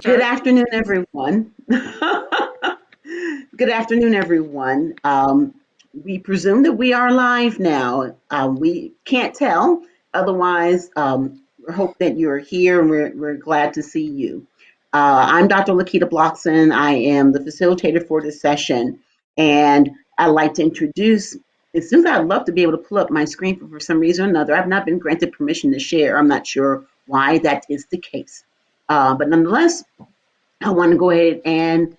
Good start? afternoon, everyone. Good afternoon, everyone. We presume that we are live now. We can't tell. Otherwise, we hope that you're here and we're glad to see you. I'm Dr. Lakita Blockson. I am the facilitator for this session. And I'd like to introduce, as soon as I'd love to be able to pull up my screen, for some reason or another, I've not been granted permission to share. I'm not sure why that is the case. But nonetheless, I want to go ahead and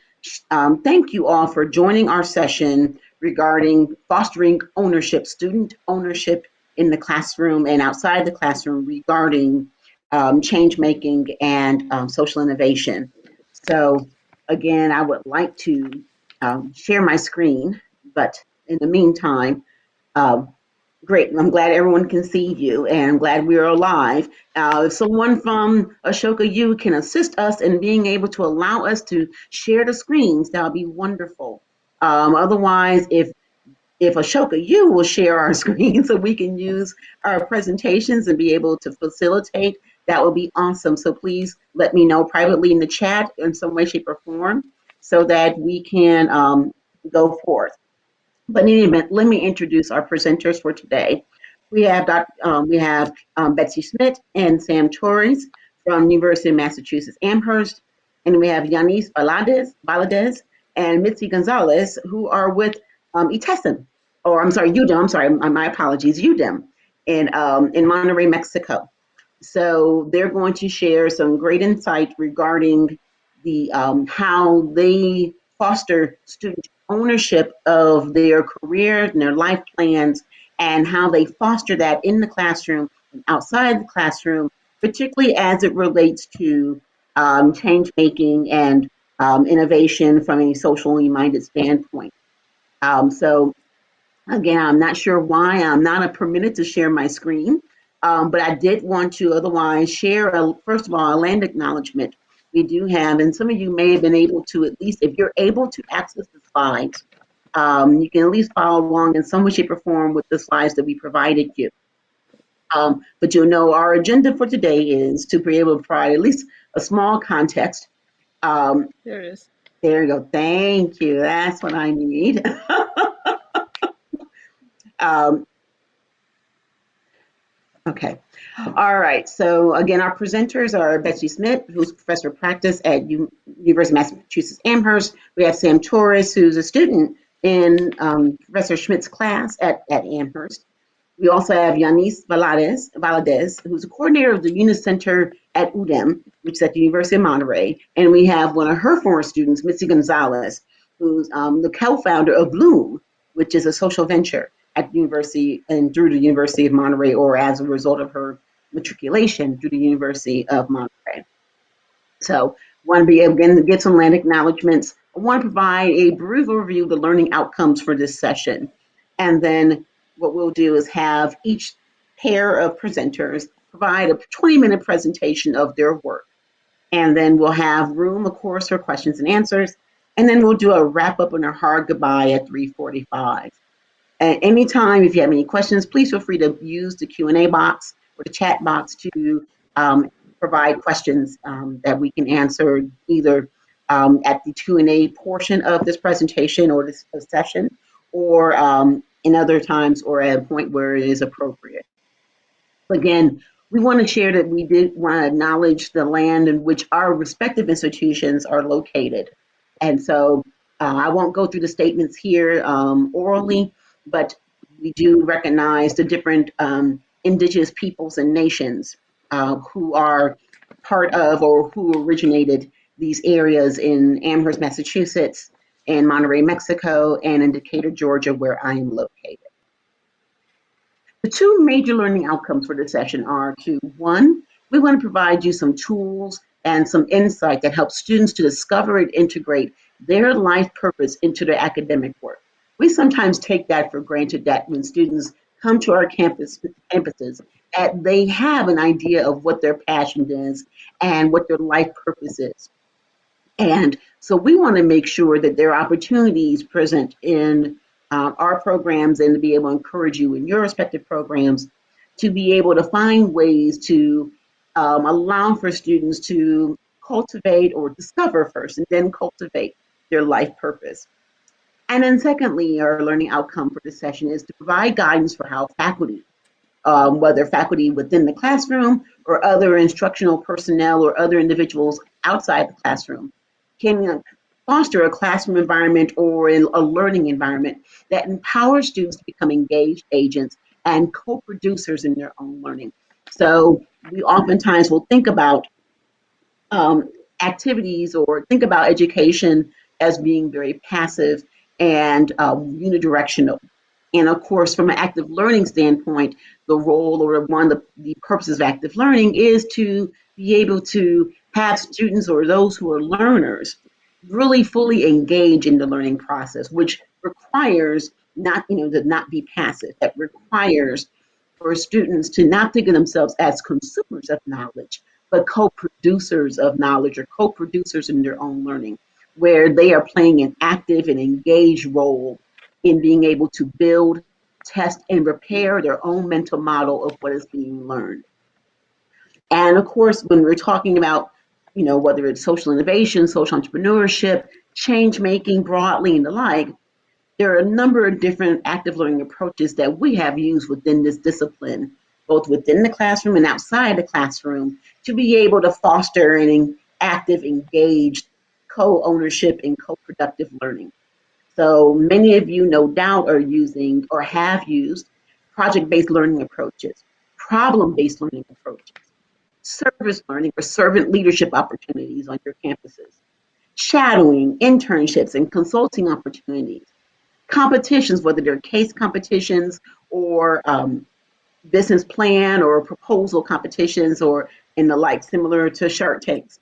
thank you all for joining our session regarding fostering ownership, student ownership in the classroom and outside the classroom regarding change making and social innovation. So, again, I would like to share my screen, but in the meantime, uh, great. I'm glad everyone can see you, and I'm glad we are alive. If someone from Ashoka U can assist us in being able to allow us to share the screens, that would be wonderful. Otherwise, if Ashoka U will share our screen so we can use our presentations and be able to facilitate, that would be awesome. So please let me know privately in the chat in some way, shape, or form so that we can go forth. But in any event, let me introduce our presenters for today. We have Betsy Schmidt and Sam Torres from University of Massachusetts Amherst, and we have Yanis Valadez and Mitzi Gonzalez, who are with ITESM, or I'm sorry, UDEM. I'm sorry, my apologies, UDEM in Monterrey, Mexico. So they're going to share some great insight regarding the how they foster student ownership of their careers and their life plans, and how they foster that in the classroom and outside the classroom, particularly as it relates to change making and innovation from a socially minded standpoint. So again, I'm not sure why I'm not permitted to share my screen, but I did want to otherwise share, first of all, a land acknowledgement. We do have, and some of you may have been able to, at least if you're able to access the slides, you can at least follow along in some way, shape, or form with the slides that we provided you. But you'll know our agenda for today is to be able to provide at least a small context. There it is. There you go. Thank you. That's what I need. um, Okay. All right. So again, our presenters are Betsy Schmidt, who's professor of practice at University of Massachusetts Amherst. We have Sam Torres, who's a student in Professor Schmidt's class at Amherst. We also have Yanis Valadez, who's a coordinator of the Unit Center at UDEM, which is at the University of Monterey. And we have one of her former students, Mitzi Gonzalez, who's the co-founder of Bloom, which is a social venture at the university and through the University of Monterey, or as a result of her matriculation through the University of Monterey. So want to be able to get some land acknowledgements. I want to provide a brief overview of the learning outcomes for this session. And then what we'll do is have each pair of presenters provide a 20-minute presentation of their work. And then we'll have room, of course, for questions and answers. And then we'll do a wrap up and a hard goodbye at 3:45. At any time, if you have any questions, please feel free to use the Q&A box or the chat box to provide questions that we can answer either at the Q&A portion of this presentation or this session, or in other times or at a point where it is appropriate. Again, we want to share that we did want to acknowledge the land in which our respective institutions are located. And so I won't go through the statements here orally, but we do recognize the different indigenous peoples and nations who are part of or who originated these areas in Amherst, Massachusetts, and Monterey, Mexico, and in Decatur, Georgia, where I am located. The two major learning outcomes for this session are to, one, we want to provide you some tools and some insight that helps students to discover and integrate their life purpose into their academic work. We sometimes take that for granted that when students come to our campuses, that they have an idea of what their passion is and what their life purpose is. And so we want to make sure that there are opportunities present in our programs and to be able to encourage you in your respective programs to be able to find ways to allow for students to cultivate or discover first and then cultivate their life purpose. And then secondly, our learning outcome for this session is to provide guidance for how faculty, whether faculty within the classroom or other instructional personnel or other individuals outside the classroom, can foster a classroom environment or a learning environment that empowers students to become engaged agents and co-producers in their own learning. So we oftentimes will think about um, activities or think about education as being very passive and unidirectional. And of course, from an active learning standpoint, the role or one of the purposes of active learning is to be able to have students or those who are learners really fully engage in the learning process, which requires not, to not be passive. That requires for students to not think of themselves as consumers of knowledge, but co-producers of knowledge or co-producers in their own learning, where they are playing an active and engaged role in being able to build, test, and repair their own mental model of what is being learned. And of course, when we're talking about, whether it's social innovation, social entrepreneurship, change making broadly and the like, there are a number of different active learning approaches that we have used within this discipline, both within the classroom and outside the classroom, to be able to foster an active, engaged co-ownership and co-productive learning. So many of you, no doubt, are using or have used project-based learning approaches, problem-based learning approaches, service learning or servant leadership opportunities on your campuses, shadowing, internships, and consulting opportunities, competitions, whether they're case competitions or business plan or proposal competitions or in the like, similar to Shark Tanks,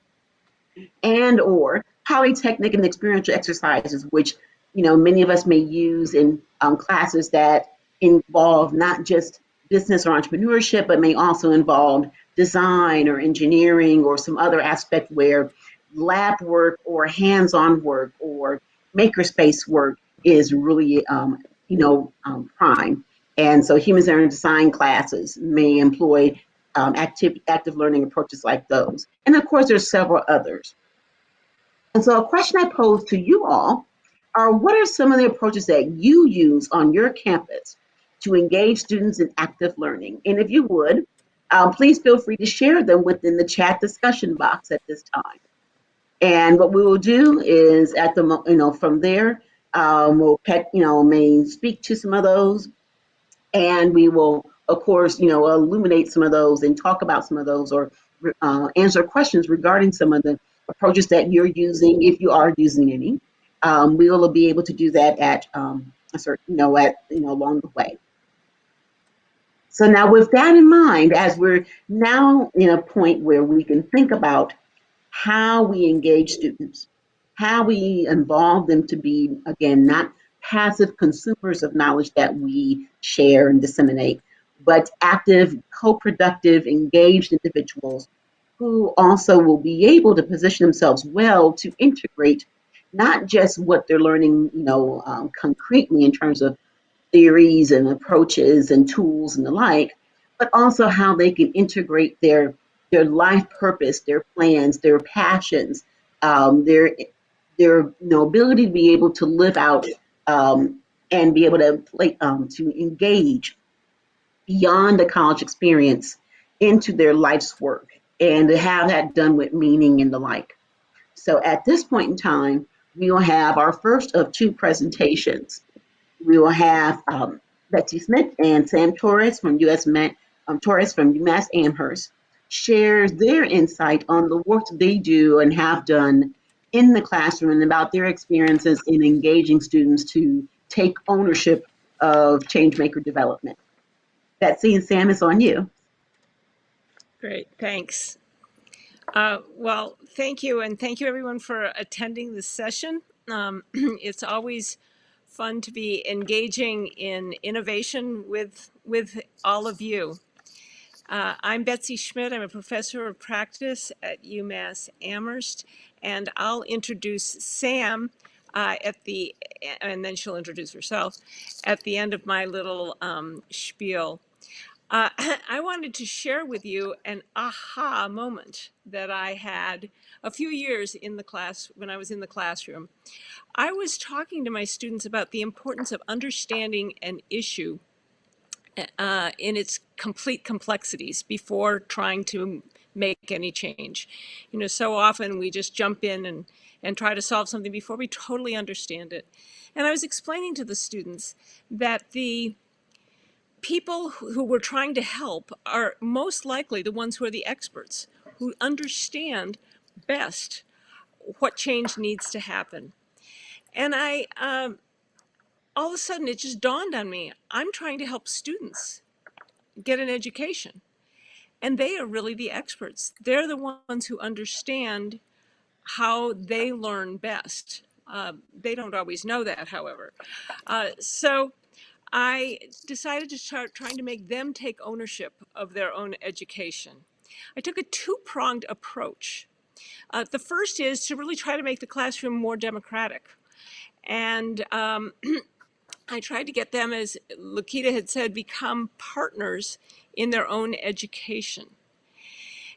and or polytechnic and experiential exercises, which many of us may use in classes that involve not just business or entrepreneurship, but may also involve design or engineering or some other aspect where lab work or hands-on work or makerspace work is really prime. And so human-centered design classes may employ active learning approaches like those. And of course, there's several others. And so a question I pose to you all are, what are some of the approaches that you use on your campus to engage students in active learning? And if you would, please feel free to share them within the chat discussion box at this time. And what we will do is from there, may speak to some of those, and we will, of course, illuminate some of those and talk about some of those, or answer questions regarding some of the approaches that you're using, if you are using any. We will be able to do that at a certain, along the way. So now, with that in mind, as we're now in a point where we can think about how we engage students, how we involve them to be, again, not passive consumers of knowledge that we share and disseminate, but active, co-productive, engaged individuals who also will be able to position themselves well to integrate not just what they're learning, concretely in terms of theories and approaches and tools and the like, but also how they can integrate their life purpose, their plans, their passions, their ability to be able to live out and be able to to engage beyond the college experience into their life's work and to have that done with meaning and the like. So at this point in time, we will have our first of two presentations. We will have Betsy Schmidt and Sam Torres from Torres from UMass Amherst share their insight on the work that they do and have done in the classroom and about their experiences in engaging students to take ownership of Changemaker development. Betsy and Sam, is on you. Great, thanks. Well, thank you, and thank you everyone for attending this session. It's always fun to be engaging in innovation with all of you. I'm Betsy Schmidt. I'm a professor of practice at UMass Amherst, and I'll introduce Sam and then she'll introduce herself at the end of my little spiel. Uh, I wanted to share with you an aha moment that I had a few years in the class when I was in the classroom. I was talking to my students about the importance of understanding an issue in its complete complexities before trying to make any change. You know, so often we just jump in and try to solve something before we totally understand it. And I was explaining to the students that the people who we're trying to help are most likely the ones who are the experts, who understand best what change needs to happen. And all of a sudden, it just dawned on me, I'm trying to help students get an education. And they are really the experts. They're the ones who understand how they learn best. They don't always know that, however. So I decided to start trying to make them take ownership of their own education. I took a two-pronged approach. The first is to really try to make the classroom more democratic. And I tried to get them, as Lakita had said, become partners in their own education.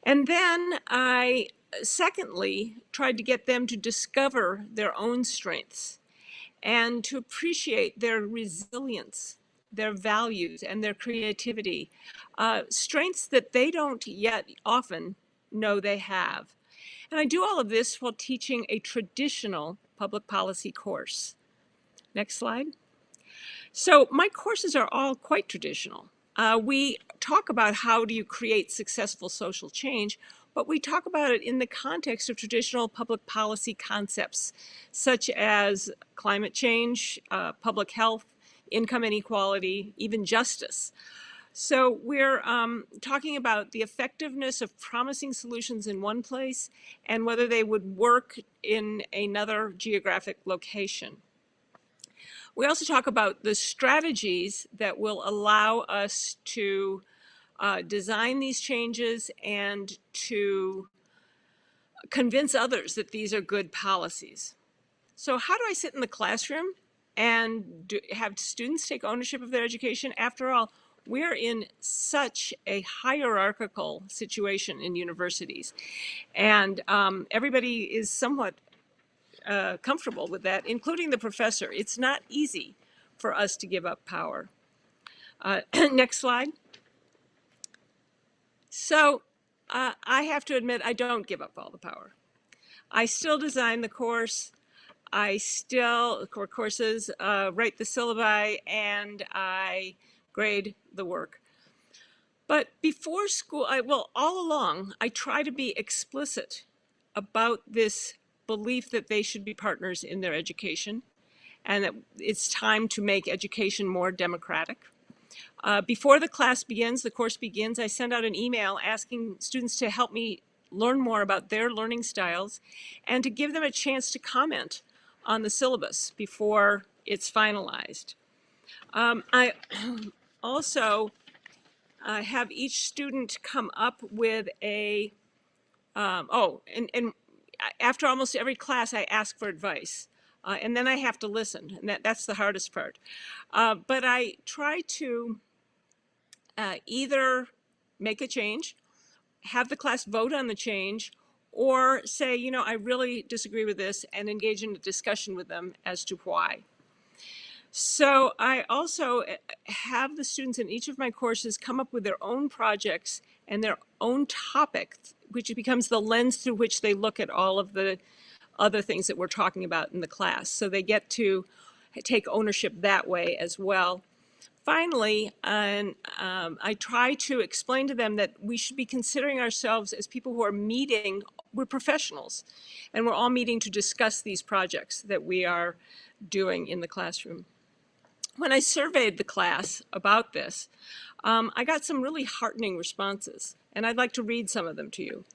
And then I, secondly, tried to get them to discover their own strengths and to appreciate their resilience, their values, and their creativity, strengths that they don't yet often know they have. And I do all of this while teaching a traditional public policy course. Next slide. So my courses are all quite traditional. We talk about how do you create successful social change, but we talk about it in the context of traditional public policy concepts, such as climate change, public health, income inequality, even justice. So we're talking about the effectiveness of promising solutions in one place and whether they would work in another geographic location. We also talk about the strategies that will allow us to design these changes and to convince others that these are good policies. So how do I sit in the classroom and have students take ownership of their education? After all, we're in such a hierarchical situation in universities, and everybody is somewhat comfortable with that, including the professor. It's not easy for us to give up power. Next slide. So I have to admit, I don't give up all the power. I still design the course. I still, courses, write the syllabi, and I grade the work. But before school, all along, I try to be explicit about this belief that they should be partners in their education and that it's time to make education more democratic. Before the class begins, the course begins, I send out an email asking students to help me learn more about their learning styles and to give them a chance to comment on the syllabus before it's finalized. I also have each student come up with a, and after almost every class, I ask for advice. And then I have to listen, and that's the hardest part. But I try to either make a change, have the class vote on the change, or say, you know, I really disagree with this and engage in a discussion with them as to why. So I also have the students in each of my courses come up with their own projects and their own topic, which becomes the lens through which they look at all of the other things that we're talking about in the class. So they get to take ownership that way as well. Finally, I try to explain to them that we should be considering ourselves as people who are meeting, we're professionals, and we're all meeting to discuss these projects that we are doing in the classroom. When I surveyed the class about this, I got some really heartening responses, and I'd like to read some of them to you.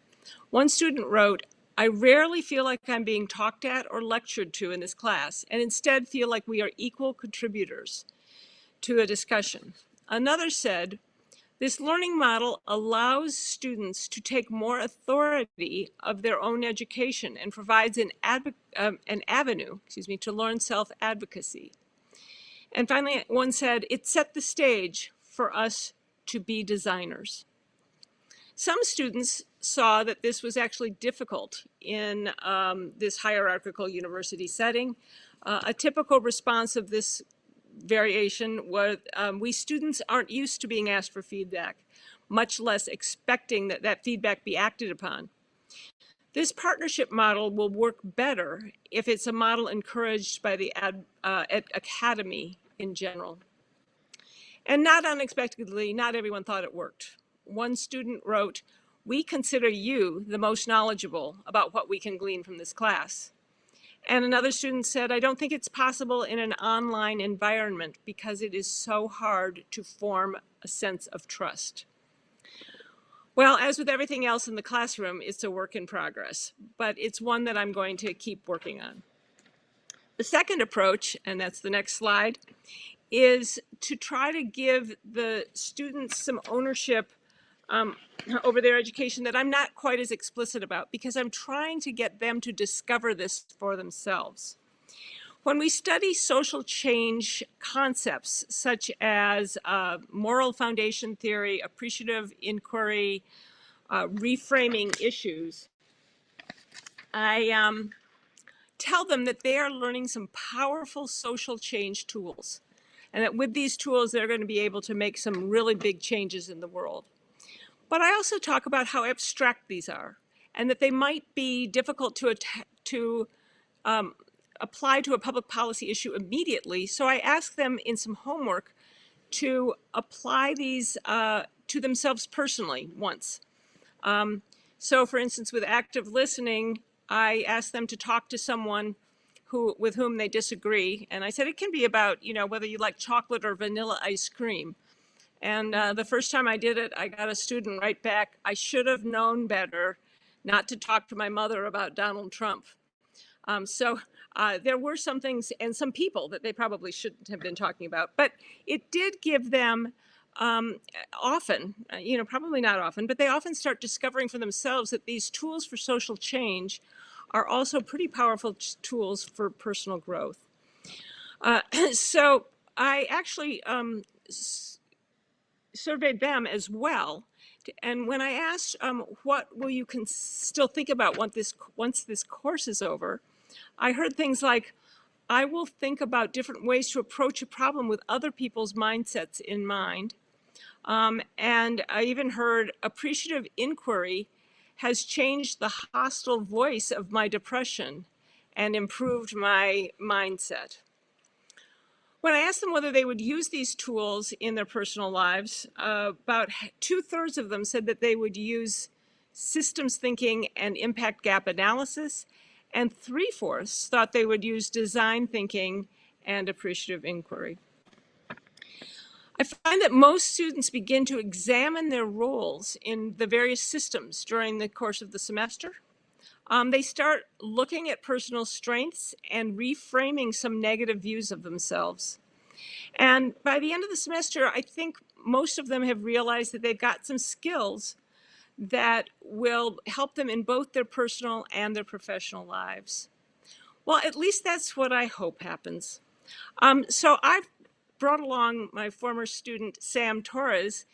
One student wrote, I rarely feel like I'm being talked at or lectured to in this class, and instead feel like we are equal contributors to a discussion. Another said, this learning model allows students to take more authority of their own education and provides an avenue, to learn self-advocacy. And finally, one said, it set the stage for us to be designers. Some students saw that this was actually difficult in this hierarchical university setting. A typical response of this variation was, we students aren't used to being asked for feedback, much less expecting that that feedback be acted upon. This partnership model will work better if it's a model encouraged by the academy in general. And not unexpectedly, not everyone thought it worked. One student wrote, "We consider you the most knowledgeable about what we can glean from this class." And another student said, "I don't think it's possible in an online environment because it is so hard to form a sense of trust." Well, as with everything else in the classroom, it's a work in progress, but it's one that I'm going to keep working on. The second approach, and that's the next slide, is to try to give the students some ownership over their education that I'm not quite as explicit about, because I'm trying to get them to discover this for themselves. When we study social change concepts such as moral foundation theory, appreciative inquiry, reframing issues, I tell them that they are learning some powerful social change tools, and that with these tools, they're going to be able to make some really big changes in the world. But I also talk about how abstract these are, and that they might be difficult to apply to a public policy issue immediately. So I ask them in some homework to apply these to themselves personally once. So for instance, with active listening, I ask them to talk to someone with whom they disagree. And I said, it can be about, whether you like chocolate or vanilla ice cream. And the first time I did it, I got a student right back, "I should have known better not to talk to my mother about Donald Trump." So there were some things and some people that they probably shouldn't have been talking about, but it did give them often, probably not often, but they often start discovering for themselves that these tools for social change are also pretty powerful tools for personal growth. So I actually surveyed them as well. And when I asked, what will you still think about once this course is over, I heard things like, "I will think about different ways to approach a problem with other people's mindsets in mind." And I even heard, "Appreciative inquiry has changed the hostile voice of my depression and improved my mindset." When I asked them whether they would use these tools in their personal lives, about 2/3 of them said that they would use systems thinking and impact gap analysis, and 3/4 thought they would use design thinking and appreciative inquiry. I find that most students begin to examine their roles in the various systems during the course of the semester. They start looking at personal strengths and reframing some negative views of themselves. And by the end of the semester, I think most of them have realized that they've got some skills that will help them in both their personal and their professional lives. Well, at least that's what I hope happens. So I've brought along my former student, Sam Torres,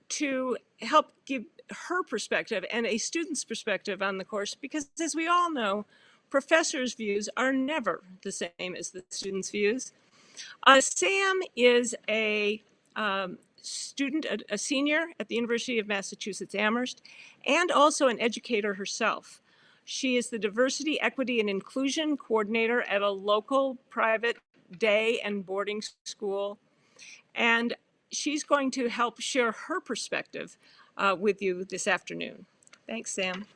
to help give her perspective and a student's perspective on the course, because as we all know, professors' views are never the same as the students' views. Sam is a student, a senior at the University of Massachusetts Amherst, and also an educator herself. She is the Diversity, Equity, and Inclusion Coordinator at a local private day and boarding school. And she's going to help share her perspective with you this afternoon. Thanks, Sam.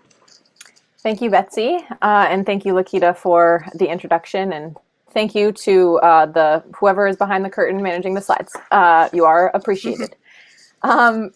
Thank you, Betsy. And thank you, Lakita, for the introduction. And thank you to whoever is behind the curtain managing the slides. You are appreciated.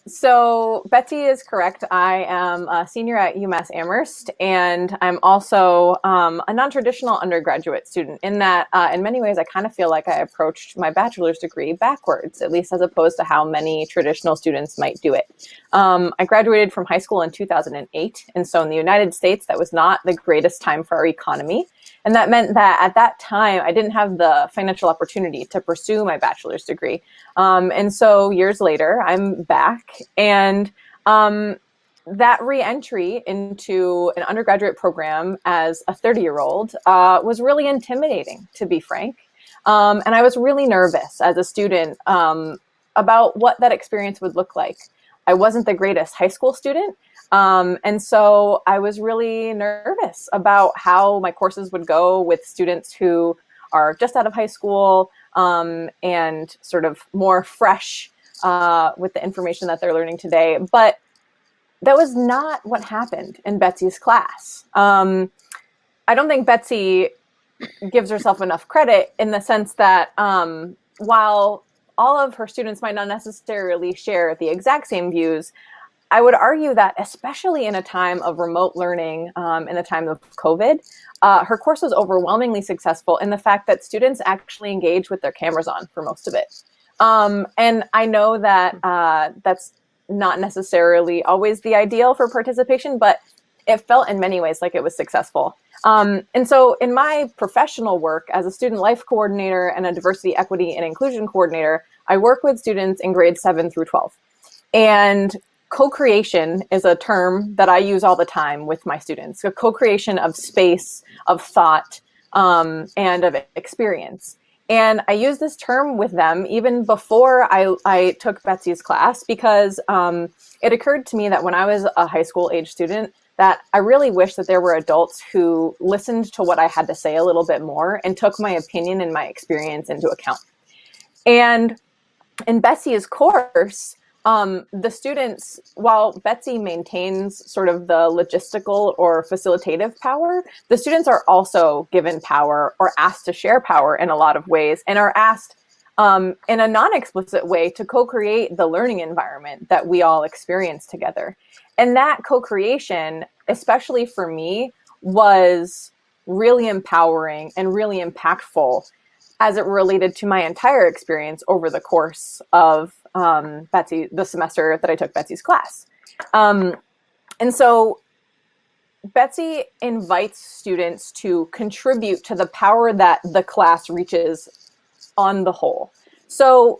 So Betsy is correct. I am a senior at UMass Amherst, and I'm also a non-traditional undergraduate student in that in many ways I kind of feel like I approached my bachelor's degree backwards, at least as opposed to how many traditional students might do it. I graduated from high school in 2008, and so in the United States, that was not the greatest time for our economy. And that meant that at that time, I didn't have the financial opportunity to pursue my bachelor's degree. And so years later, I'm back. And that re-entry into an undergraduate program as a 30-year-old was really intimidating, to be frank. And I was really nervous as a student about what that experience would look like. I wasn't the greatest high school student. And so I was really nervous about how my courses would go with students who are just out of high school and sort of more fresh with the information that they're learning today. But that was not what happened in Betsy's class. I don't think Betsy gives herself enough credit in the sense that while all of her students might not necessarily share the exact same views, I would argue that especially in a time of remote learning, in the time of COVID, her course was overwhelmingly successful in the fact that students actually engaged with their cameras on for most of it. And I know that that's not necessarily always the ideal for participation, but it felt in many ways like it was successful. And so in my professional work as a student life coordinator and a diversity, equity, and inclusion coordinator, I work with students in grades 7 through 12. And co-creation is a term that I use all the time with my students. So co-creation of space, of thought, and of experience. And I use this term with them even before I took Betsy's class because it occurred to me that when I was a high school age student, that I really wish that there were adults who listened to what I had to say a little bit more and took my opinion and my experience into account. And in Betsy's course, the students, while Betsy maintains sort of the logistical or facilitative power, the students are also given power or asked to share power in a lot of ways and are asked in a non-explicit way to co-create the learning environment that we all experience together. And that co-creation, especially for me, was really empowering and really impactful as it related to my entire experience over the course of the semester that I took Betsy's class. And so Betsy invites students to contribute to the power that the class reaches on the whole. So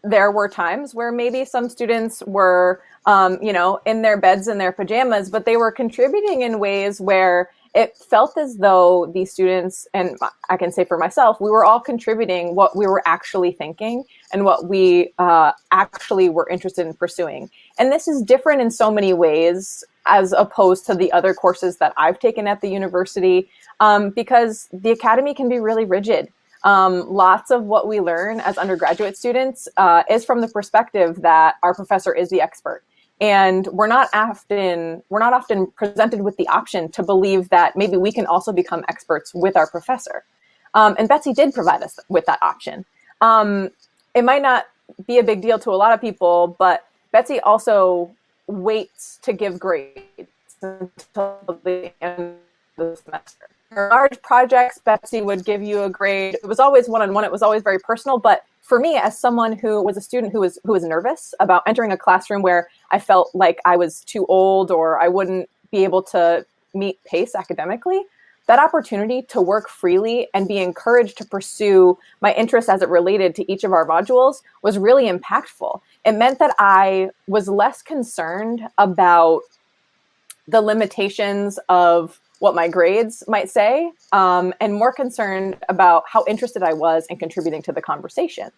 there were times where maybe some students were, in their beds in their pajamas, but they were contributing in ways where it felt as though these students, and I can say for myself, we were all contributing what we were actually thinking and what we actually were interested in pursuing. And this is different in so many ways as opposed to the other courses that I've taken at the university, because the academy can be really rigid. Lots of what we learn as undergraduate students is from the perspective that our professor is the expert. And we're not often presented with the option to believe that maybe we can also become experts with our professor. And Betsy did provide us with that option. It might not be a big deal to a lot of people, but Betsy also waits to give grades until the end of the semester. For large projects, Betsy would give you a grade. It was always one-on-one. It was always very personal. But for me, as someone who was a student who was nervous about entering a classroom where I felt like I was too old or I wouldn't be able to meet pace academically, that opportunity to work freely and be encouraged to pursue my interests as it related to each of our modules was really impactful. It meant that I was less concerned about the limitations of what my grades might say, and more concerned about how interested I was in contributing to the conversation.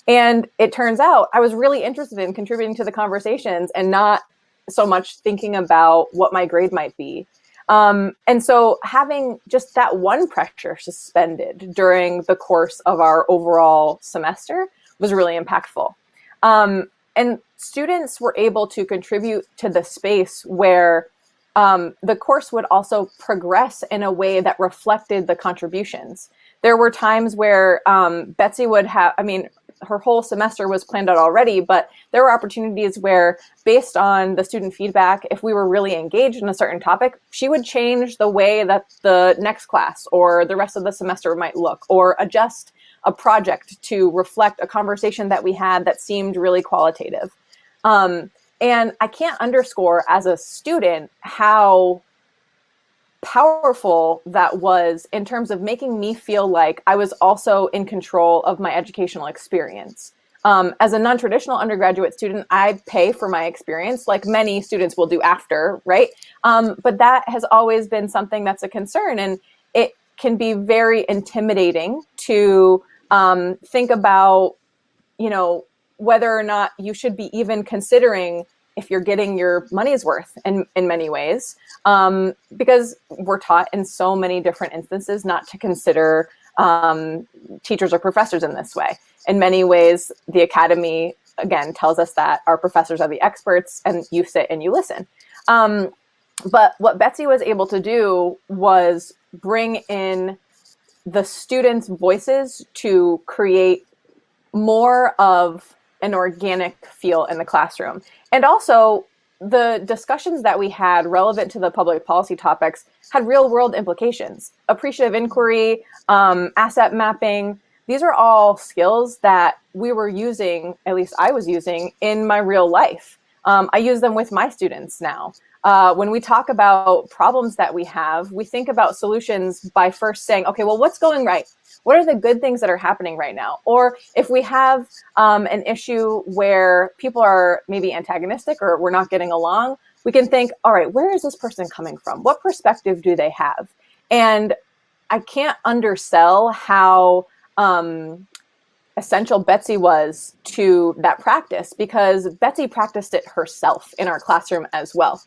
And it turns out I was really interested in contributing to the conversations and not so much thinking about what my grade might be. And so having just that one pressure suspended during the course of our overall semester was really impactful. And students were able to contribute to the space where the course would also progress in a way that reflected the contributions. There were times where Betsy would have, her whole semester was planned out already, but there were opportunities where, based on the student feedback, if we were really engaged in a certain topic, she would change the way that the next class or the rest of the semester might look, or adjust a project to reflect a conversation that we had that seemed really qualitative. And I can't underscore as a student how powerful that was in terms of making me feel like I was also in control of my educational experience. As a non-traditional undergraduate student, I pay for my experience like many students will do after, right? But that has always been something that's a concern, and it can be very intimidating to think about, whether or not you should be even considering if you're getting your money's worth in many ways, because we're taught in so many different instances not to consider teachers or professors in this way. In many ways, the academy, again, tells us that our professors are the experts and you sit and you listen. But what Betsy was able to do was bring in the students' voices to create more of an organic feel in the classroom. And also, the discussions that we had relevant to the public policy topics had real world implications. Appreciative inquiry, asset mapping, these are all skills that we were using, at least I was using, in my real life. I use them with my students now. When we talk about problems that we have, we think about solutions by first saying, okay, well, what's going right? What are the good things that are happening right now? Or if we have an issue where people are maybe antagonistic or we're not getting along, we can think, all right, where is this person coming from? What perspective do they have? And I can't undersell how essential Betsy was to that practice, because Betsy practiced it herself in our classroom as well.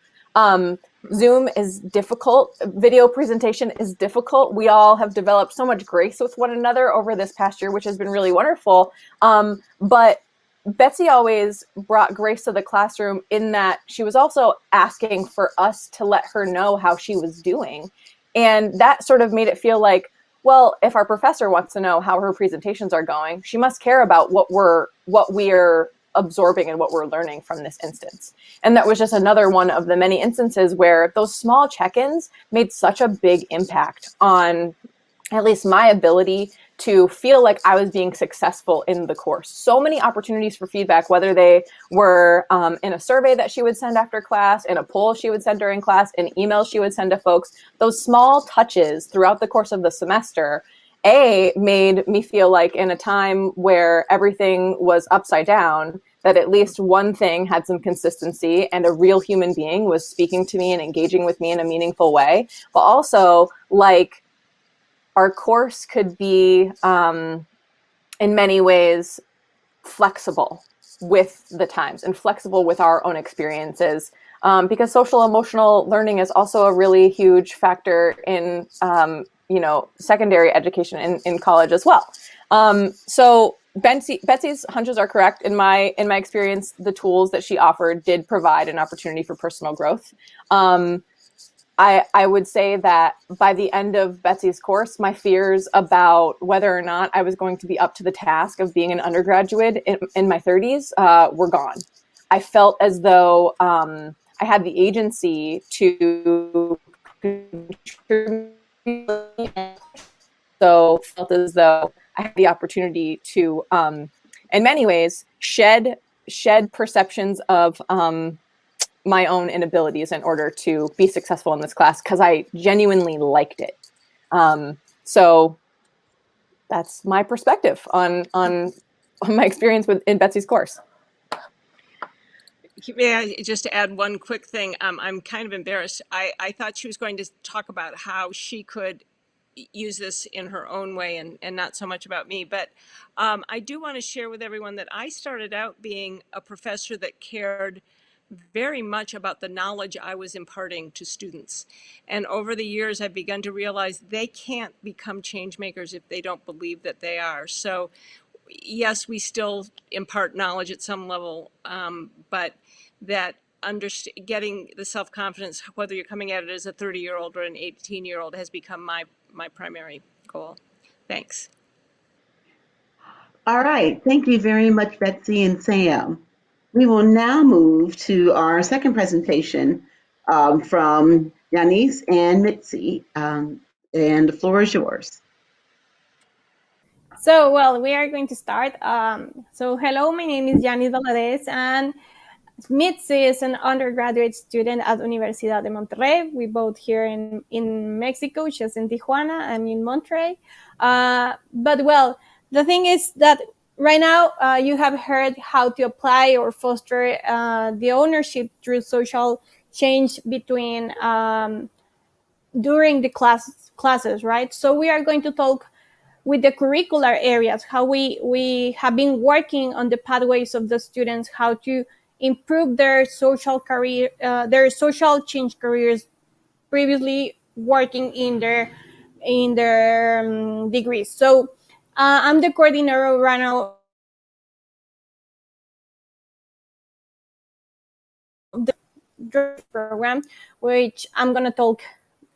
Zoom is difficult. Video presentation is difficult. We all have developed so much grace with one another over this past year, which has been really wonderful. But Betsy always brought grace to the classroom in that she was also asking for us to let her know how she was doing. And that sort of made it feel like, well, if our professor wants to know how her presentations are going, she must care about what we're absorbing and what we're learning from this instance. And that was just another one of the many instances where those small check-ins made such a big impact on at least my ability to feel like I was being successful in the course. So many opportunities for feedback, whether they were in a survey that she would send after class, in a poll she would send during class, in emails she would send to folks. Those small touches throughout the course of the semester, made me feel like in a time where everything was upside down, that at least one thing had some consistency and a real human being was speaking to me and engaging with me in a meaningful way. But also, like, our course could be, in many ways, flexible with the times and flexible with our own experiences, because social emotional learning is also a really huge factor in, secondary education in college as well. So Betsy's hunches are correct. In my experience, the tools that she offered did provide an opportunity for personal growth. I would say that by the end of Betsy's course, my fears about whether or not I was going to be up to the task of being an undergraduate in my 30s were gone. I felt as though I had the agency to contribute, so felt as though I had the opportunity to, in many ways, shed perceptions of my own inabilities in order to be successful in this class, because I genuinely liked it. So that's my perspective on my experience in Betsy's course. May I just add one quick thing? I'm kind of embarrassed. I thought she was going to talk about how she could use this in her own way and not so much about me. But I do want to share with everyone that I started out being a professor that cared very much about the knowledge I was imparting to students. And over the years, I've begun to realize they can't become change makers if they don't believe that they are. So yes, we still impart knowledge at some level, but that getting the self-confidence, whether you're coming at it as a 30-year-old or an 18-year-old, has become my primary goal. Thanks. All right. Thank you very much, Betsy and Sam. We will now move to our second presentation from Yanis and Mitzi, and the floor is yours. So, well, we are going to start. So, hello, my name is Yanis Valadez, and Mitzi is an undergraduate student at Universidad de Monterrey. We both here in Mexico. She's in Tijuana. I'm in Monterrey. But, well, the thing is that right now, you have heard how to apply or foster the ownership through social change between during the classes, right? So we are going to talk with the curricular areas, how we have been working on the pathways of the students, how to improve their social career, their social change careers previously working in their degrees. So I'm the coordinator right now of the program, which I'm going to talk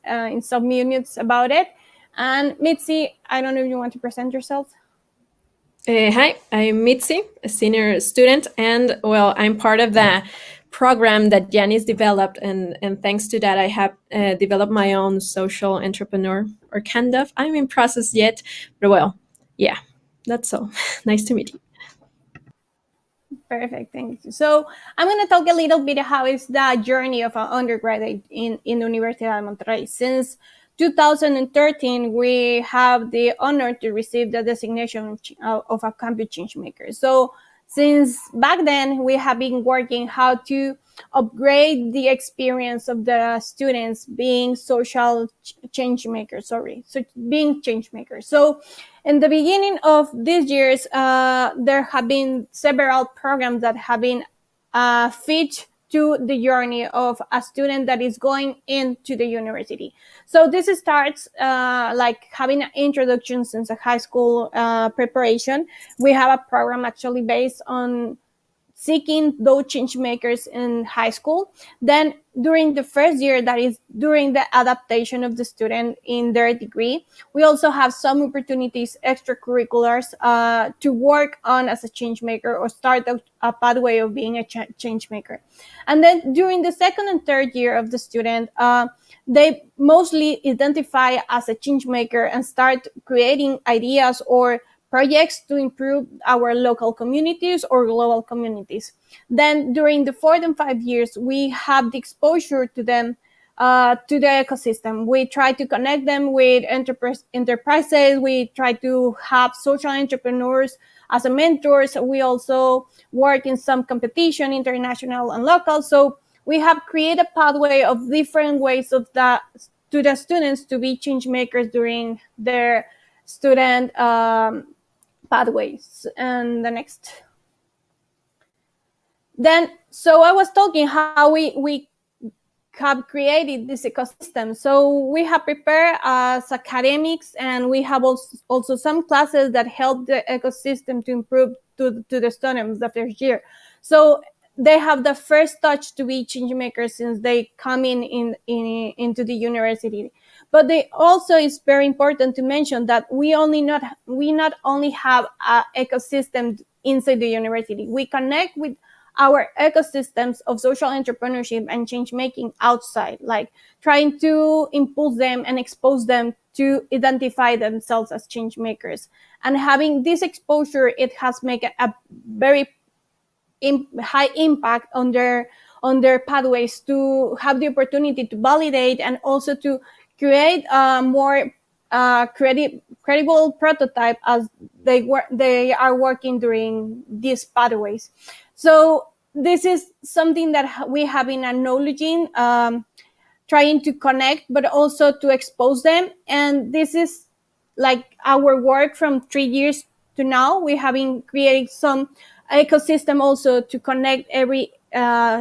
in some minutes about it. And Mitzi, I don't know if you want to present yourself. Hi, I'm Mitzi, a senior student, and well, I'm part of the program that Yanis developed, and thanks to that, I have developed my own social entrepreneur, or kind of. I'm in process yet, but well, yeah, that's all. Nice to meet you. Perfect, thank you. So I'm going to talk a little bit how is the journey of an undergraduate in Universidad de Monterrey. Since 2013, we have the honor to receive the designation of a campus changemaker. So since back then, we have been working how to upgrade the experience of the students being social change makers. So being change makers. So in the beginning of these years, there have been several programs that have been fit to the journey of a student that is going into the university. So this starts like having an introduction since a high school preparation. We have a program actually based on seeking those change makers in high school. Then during the first year, that is during the adaptation of the student in their degree, we also have some opportunities, extracurriculars, to work on as a change maker or start a pathway of being a change maker. And then during the second and third year of the student, they mostly identify as a change maker and start creating ideas or projects to improve our local communities or global communities. Then during the 4 and 5 years, we have the exposure to them, to the ecosystem. We try to connect them with enterprises. We try to have social entrepreneurs as a mentors. We also work in some competition, international and local. So we have created a pathway of different ways of that to the students to be change makers during their student pathways. And the next. Then, so I was talking how we have created this ecosystem. So we have prepared as academics, and we have also some classes that help the ecosystem to improve to the students the first year. So they have the first touch to be change makers since they come into the university. But they also, it's very important to mention that we not only have an ecosystem inside the university. We connect with our ecosystems of social entrepreneurship and change making outside, like trying to impulse them and expose them to identify themselves as change makers. And having this exposure, it has made a very high impact on their pathways to have the opportunity to validate and also to create a more credible prototype as they are working during these pathways. So this is something that we have been acknowledging, trying to connect, but also to expose them. And this is like our work from 3 years to now. We have been creating some ecosystem also to connect every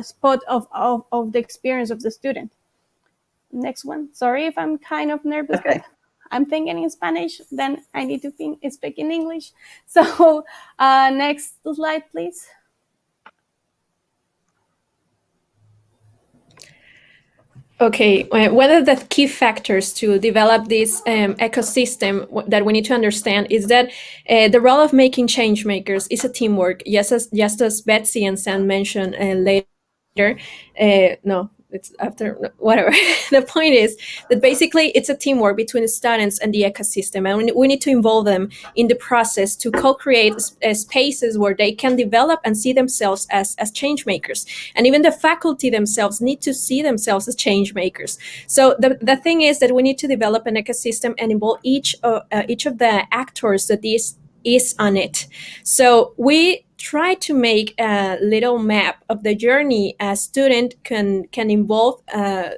spot of the experience of the student. Next one. Sorry if I'm kind of nervous, Okay. but I'm thinking in Spanish, then I need to speak in English. So next slide, please. Okay, one of the key factors to develop this ecosystem that we need to understand is that the role of making change makers is a teamwork. Just as Betsy and Sam mentioned later. No, it's after, whatever. The point is that basically it's a teamwork between the students and the ecosystem, and we need to involve them in the process to co-create spaces where they can develop and see themselves as change makers. And even the faculty themselves need to see themselves as change makers. So the thing is that we need to develop an ecosystem and involve each of the actors that is on it. So we try to make a little map of the journey a student can involve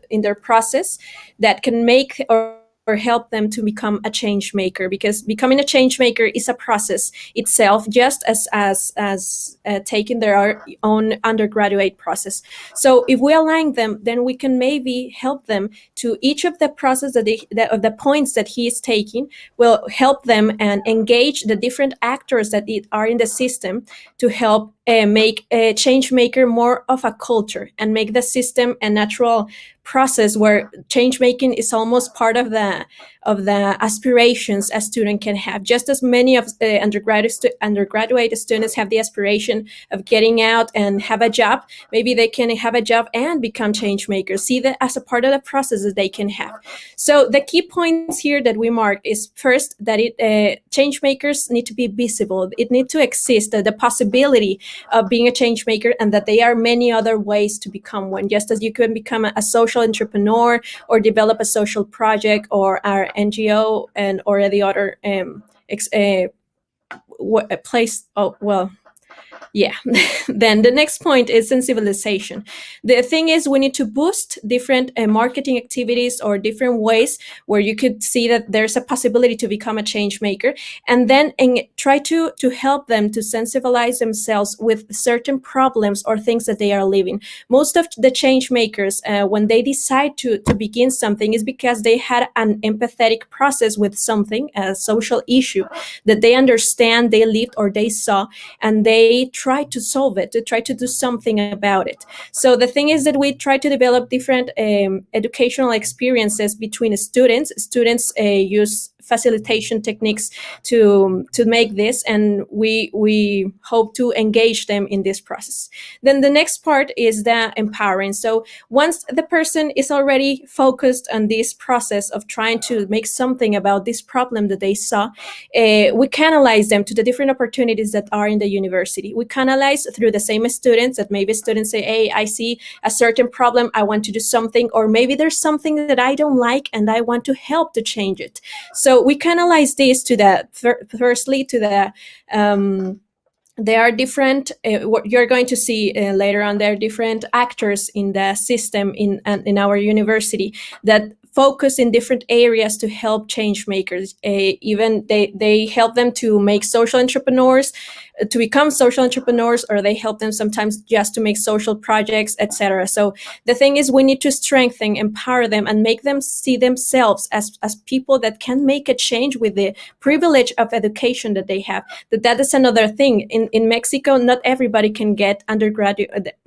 in their process that can make or help them to become a change maker, because becoming a change maker is a process itself, just as taking their own undergraduate process. So if we align them, then we can maybe help them to each of the process of the points that he is taking, will help them and engage the different actors that are in the system to help make a change maker more of a culture and make the system a natural process where change making is almost part of the aspirations a student can have. Just as many of the undergraduate students have the aspiration of getting out and have a job, maybe they can have a job and become change makers, see that as a part of the process that they can have. So the key points here that we marked is, first, that change makers need to be visible. It needs to exist, the possibility of being a change maker, and that there are many other ways to become one. Just as you can become a social entrepreneur or develop a social project or our NGO or the other place. Oh, well, yeah. Then the next point is sensibilization. The thing is, we need to boost different marketing activities or different ways where you could see that there's a possibility to become a change maker, and then try to help them to sensibilize themselves with certain problems or things that they are living. Most of the change makers, when they decide to begin something, is because they had an empathetic process with something, a social issue that they understand, they lived, or they saw, and they try to solve it, to try to do something about it. So the thing is that we try to develop different educational experiences between students. Students use facilitation techniques to make this, and we hope to engage them in this process. Then the next part is the empowering. So once the person is already focused on this process of trying to make something about this problem that they saw, we canalize them to the different opportunities that are in the university. We canalize through the same students, that maybe students say, hey, I see a certain problem, I want to do something, or maybe there's something that I don't like and I want to help to change it. So we canalize this to firstly to the there are different what you're going to see later on. There are different actors in the system in our university that focus in different areas to help change makers. Even they help them to make social entrepreneurs, to become social entrepreneurs, or they help them sometimes just to make social projects, etc. So the thing is, we need to strengthen, empower them, and make them see themselves as people that can make a change with the privilege of education that they have. That is another thing. In Mexico, not everybody can get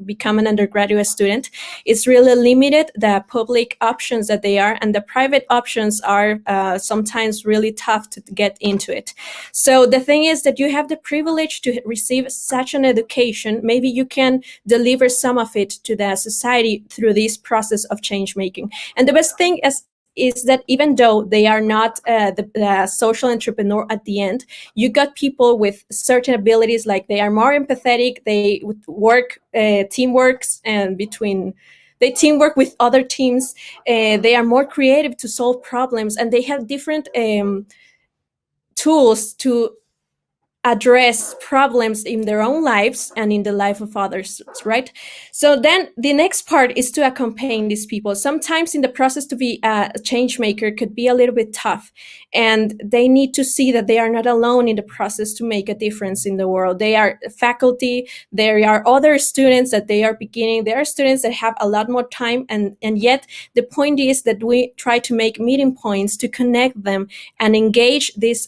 become an undergraduate student. It's really limited, the public options that they are, and the private options are sometimes really tough to get into it. So the thing is that you have the privilege to receive such an education. Maybe you can deliver some of it to the society through this process of change making. And the best thing is that even though they are not the social entrepreneur at the end, you got people with certain abilities, like they are more empathetic, they work teamworks and they teamwork with other teams, they are more creative to solve problems, and they have different tools to address problems in their own lives and in the life of others, right? So then the next part is to accompany these people. Sometimes in the process to be a change maker could be a little bit tough, and they need to see that they are not alone in the process to make a difference in the world. They are faculty, there are other students that they are beginning, there are students that have a lot more time, and yet the point is that we try to make meeting points to connect them and engage this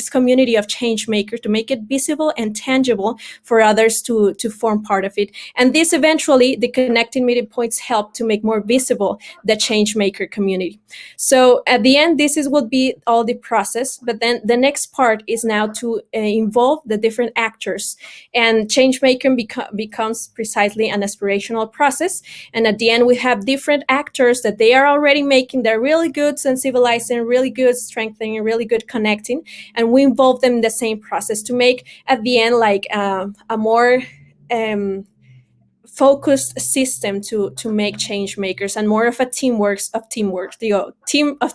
community of change makers, to make it visible and tangible for others to form part of it. And this eventually, the connecting meeting points help to make more visible the change maker community. So at the end, this would be all the process, but then the next part is now to involve the different actors, and change making becomes precisely an aspirational process. And at the end, we have different actors that they are already making, they're really good sensibilizing, really good strengthening, really good connecting, and we involve them in the same process to make at the end like a more focused system to make change makers, and more of a team of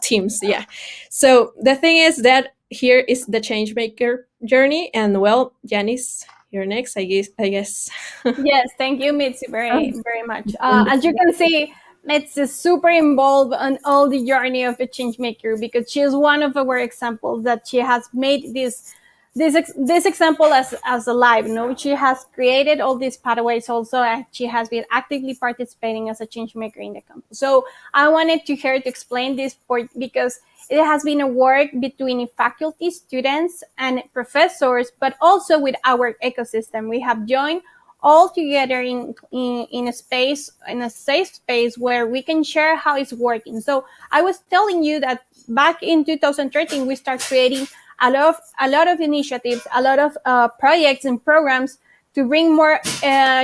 teams. Yeah. So the thing is that here is the Changemaker journey. And well, Janice, you're next, I guess. Yes, thank you, Mitzi, very, very much. As you can see, Mitzi is super involved on all the journey of a change maker because she is one of our examples that she has made this example as alive. No, she has created all these pathways also, and she has been actively participating as a change maker in the campus. So I wanted to her to explain this point because it has been a work between faculty, students, and professors, but also with our ecosystem. We have joined all together in a space, in a safe space where we can share how it's working. So I was telling you that back in 2013, we started creating a lot of initiatives, a lot of projects and programs to bring more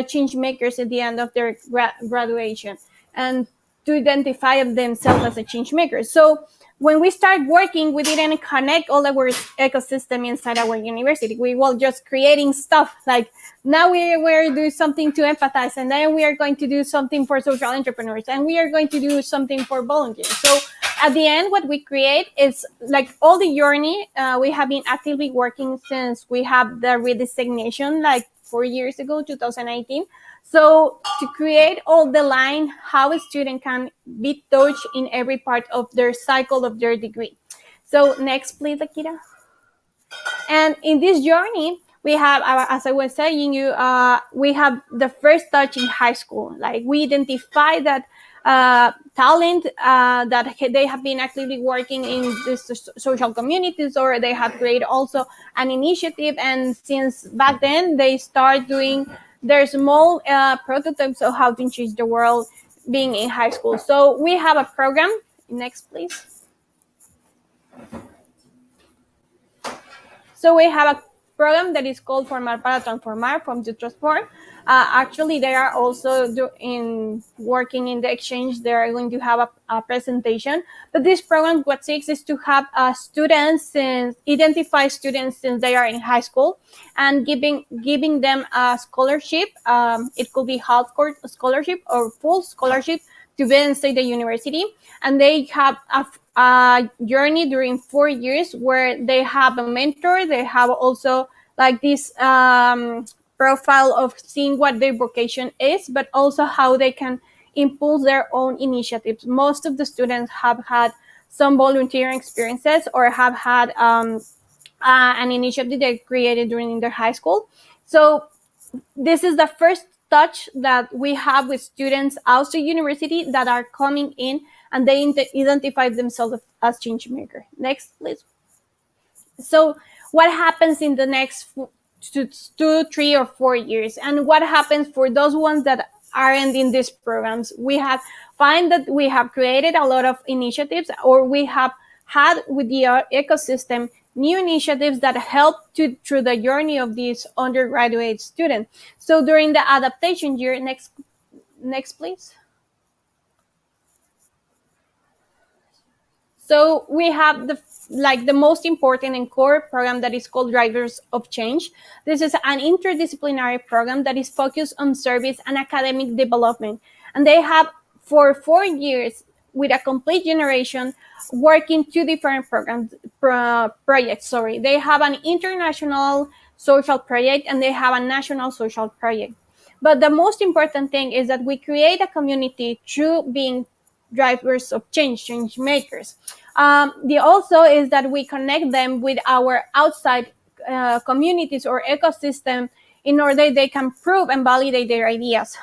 change makers at the end of their graduation and to identify themselves as a change maker. So when we start working, we didn't connect all our ecosystem inside our university. We were just creating stuff like now we're doing something to empathize, and then we are going to do something for social entrepreneurs, and we are going to do something for volunteers. So at the end, what we create is like all the journey. We have been actively working since we have the redesignation like 4 years ago, 2019. So to create all the line, how a student can be touched in every part of their cycle of their degree. So next, please, Akira. And in this journey, we have, as I was saying you, we have the first touch in high school. Like we identify that talent that they have been actively working in this social communities, or they have created also an initiative. And since back then, they start doing their small prototypes of how to change the world being in high school. So we have a program. Next, please. So we have a program that is called Formar para Transformar, from to transform. Actually, they are also working in the exchange. They are going to have a presentation. But this program, what seeks is to have identify students since they are in high school, and giving them a scholarship. It could be half scholarship or full scholarship to then stay the university. And they have a journey during 4 years where they have a mentor. They have also like this profile of seeing what their vocation is, but also how they can impulse their own initiatives. Most of the students have had some volunteering experiences or have had an initiative they created during their high school. So this is the first touch that we have with students outside university that are coming in and they identify themselves as change maker. Next, please. So what happens in the next 2, 3, or 4 years, and what happens for those ones that aren't in these programs? We have find that we have created a lot of initiatives, or we have had with the ecosystem new initiatives that help through the journey of these undergraduate students. So during the adaptation year, next please. So we have the most important and core program that is called Drivers of Change. This is an interdisciplinary program that is focused on service and academic development. And they have for 4 years with a complete generation working 2 different projects. They have an international social project and they have a national social project. But the most important thing is that we create a community through being drivers of change makers. The also is that we connect them with our outside communities or ecosystem in order they can prove and validate their ideas.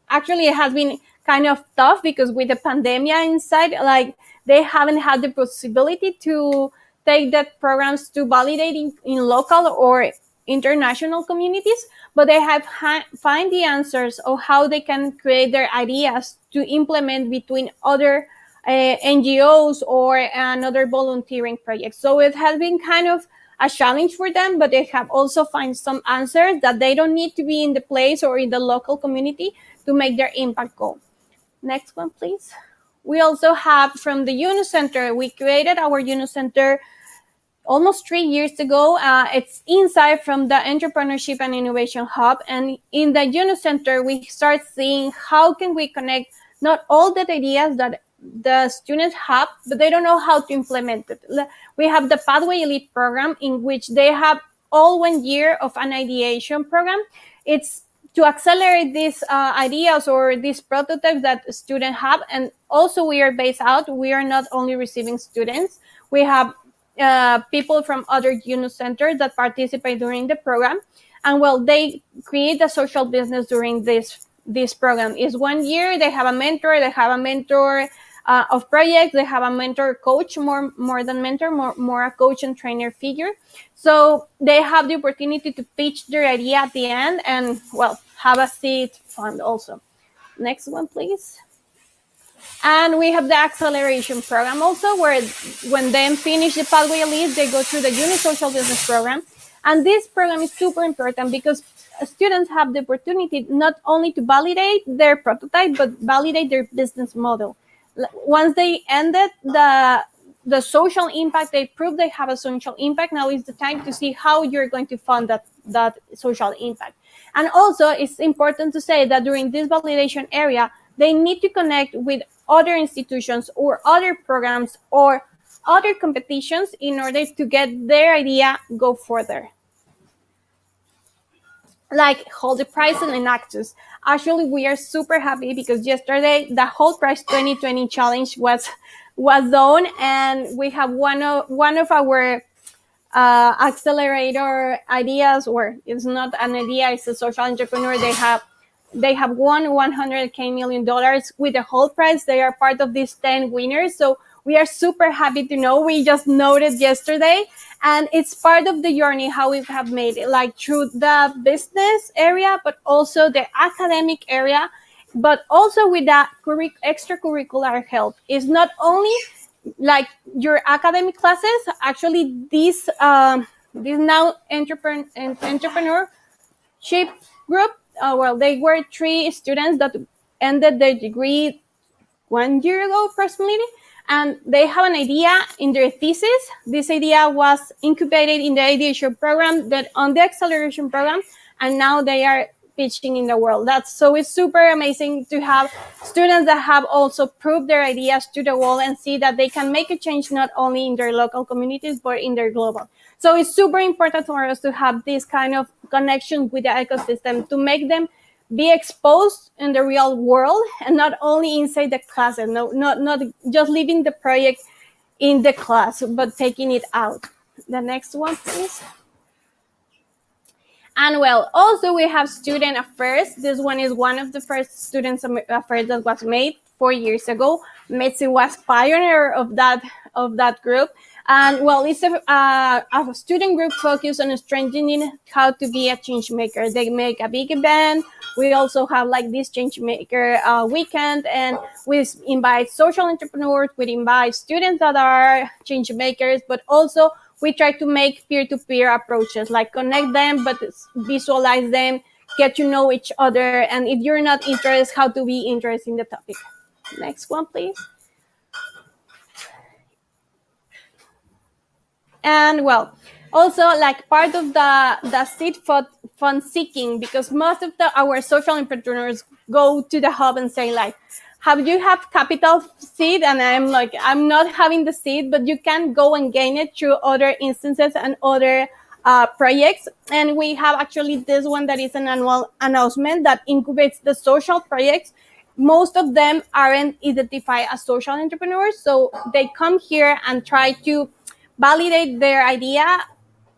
Actually, it has been kind of tough because with the pandemic inside, like they haven't had the possibility to take that programs to validate in local or international communities, but they have find the answers of how they can create their ideas to implement between other NGOs or another volunteering projects. So it has been kind of a challenge for them, but they have also find some answers that they don't need to be in the place or in the local community to make their impact go. Next one, please. We also have from the Unicenter, we created our Unicenter almost 3 years ago. It's inside from the Entrepreneurship and Innovation Hub. And in the Unicenter, we start seeing how can we connect not all the ideas that the students have, but they don't know how to implement it. We have the Pathway Elite program, in which they have all 1 year of an ideation program. It's to accelerate these ideas or these prototypes that students have. And also we are based out. We are not only receiving students. We have people from other UNO centers that participate during the program. And well, they create a social business during this program. Is 1 year. They have a mentor. They have a mentor of projects. They have a mentor coach, more than mentor, more a coach and trainer figure. So they have the opportunity to pitch their idea at the end and, well, have a seed fund also. Next one, please. And we have the acceleration program also, where when they finish the Pathway Elite, they go through the Uni Social Business program. And this program is super important because students have the opportunity not only to validate their prototype, but validate their business model. Once they ended the social impact, they prove they have a social impact. Now is the time to see how you're going to fund that social impact. And also, it's important to say that during this validation area, they need to connect with other institutions or other programs or other competitions in order to get their idea go further. Like Hold the Prize and Enactus. Actually, we are super happy because yesterday the Hold Prize 2020 challenge was done, and we have one of our accelerator ideas, or it's not an idea, it's a social entrepreneur. They have won $100 million with the Hold Prize. They are part of these 10 winners. So we are super happy to know. We just noted yesterday, and it's part of the journey how we have made it, like through the business area, but also the academic area, but also with that extracurricular help. It's not only like your academic classes. Actually, this now entrepreneurship group, well, they were 3 students that ended their degree 1 year ago approximately, and they have an idea in their thesis. This idea was incubated in the ideation program, then on the acceleration program, and now they are pitching in the world. It's super amazing to have students that have also proved their ideas to the world and see that they can make a change not only in their local communities, but in their global. So it's super important for us to have this kind of connection with the ecosystem to make them be exposed in the real world and not only inside the class, and not just leaving the project in the class, but taking it out. The next one, please. And well, also we have student affairs. This one is one of the first students affairs that was made 4 years ago. Betsy was pioneer of that group. And well, it's a student group focused on strengthening how to be a change maker. They make a big event. We also have like this Changemaker weekend, and we invite social entrepreneurs. We invite students that are change makers, but also we try to make peer-to-peer approaches, like connect them, but visualize them, get to know each other. And if you're not interested, how to be interested in the topic. Next one, please. And well, also like part of the seed fund seeking, because most of our social entrepreneurs go to the hub and say like, have you have capital seed? And I'm like, I'm not having the seed, but you can go and gain it through other instances and other projects. And we have actually this one that is an annual announcement that incubates the social projects. Most of them aren't identified as social entrepreneurs. So they come here and try to validate their idea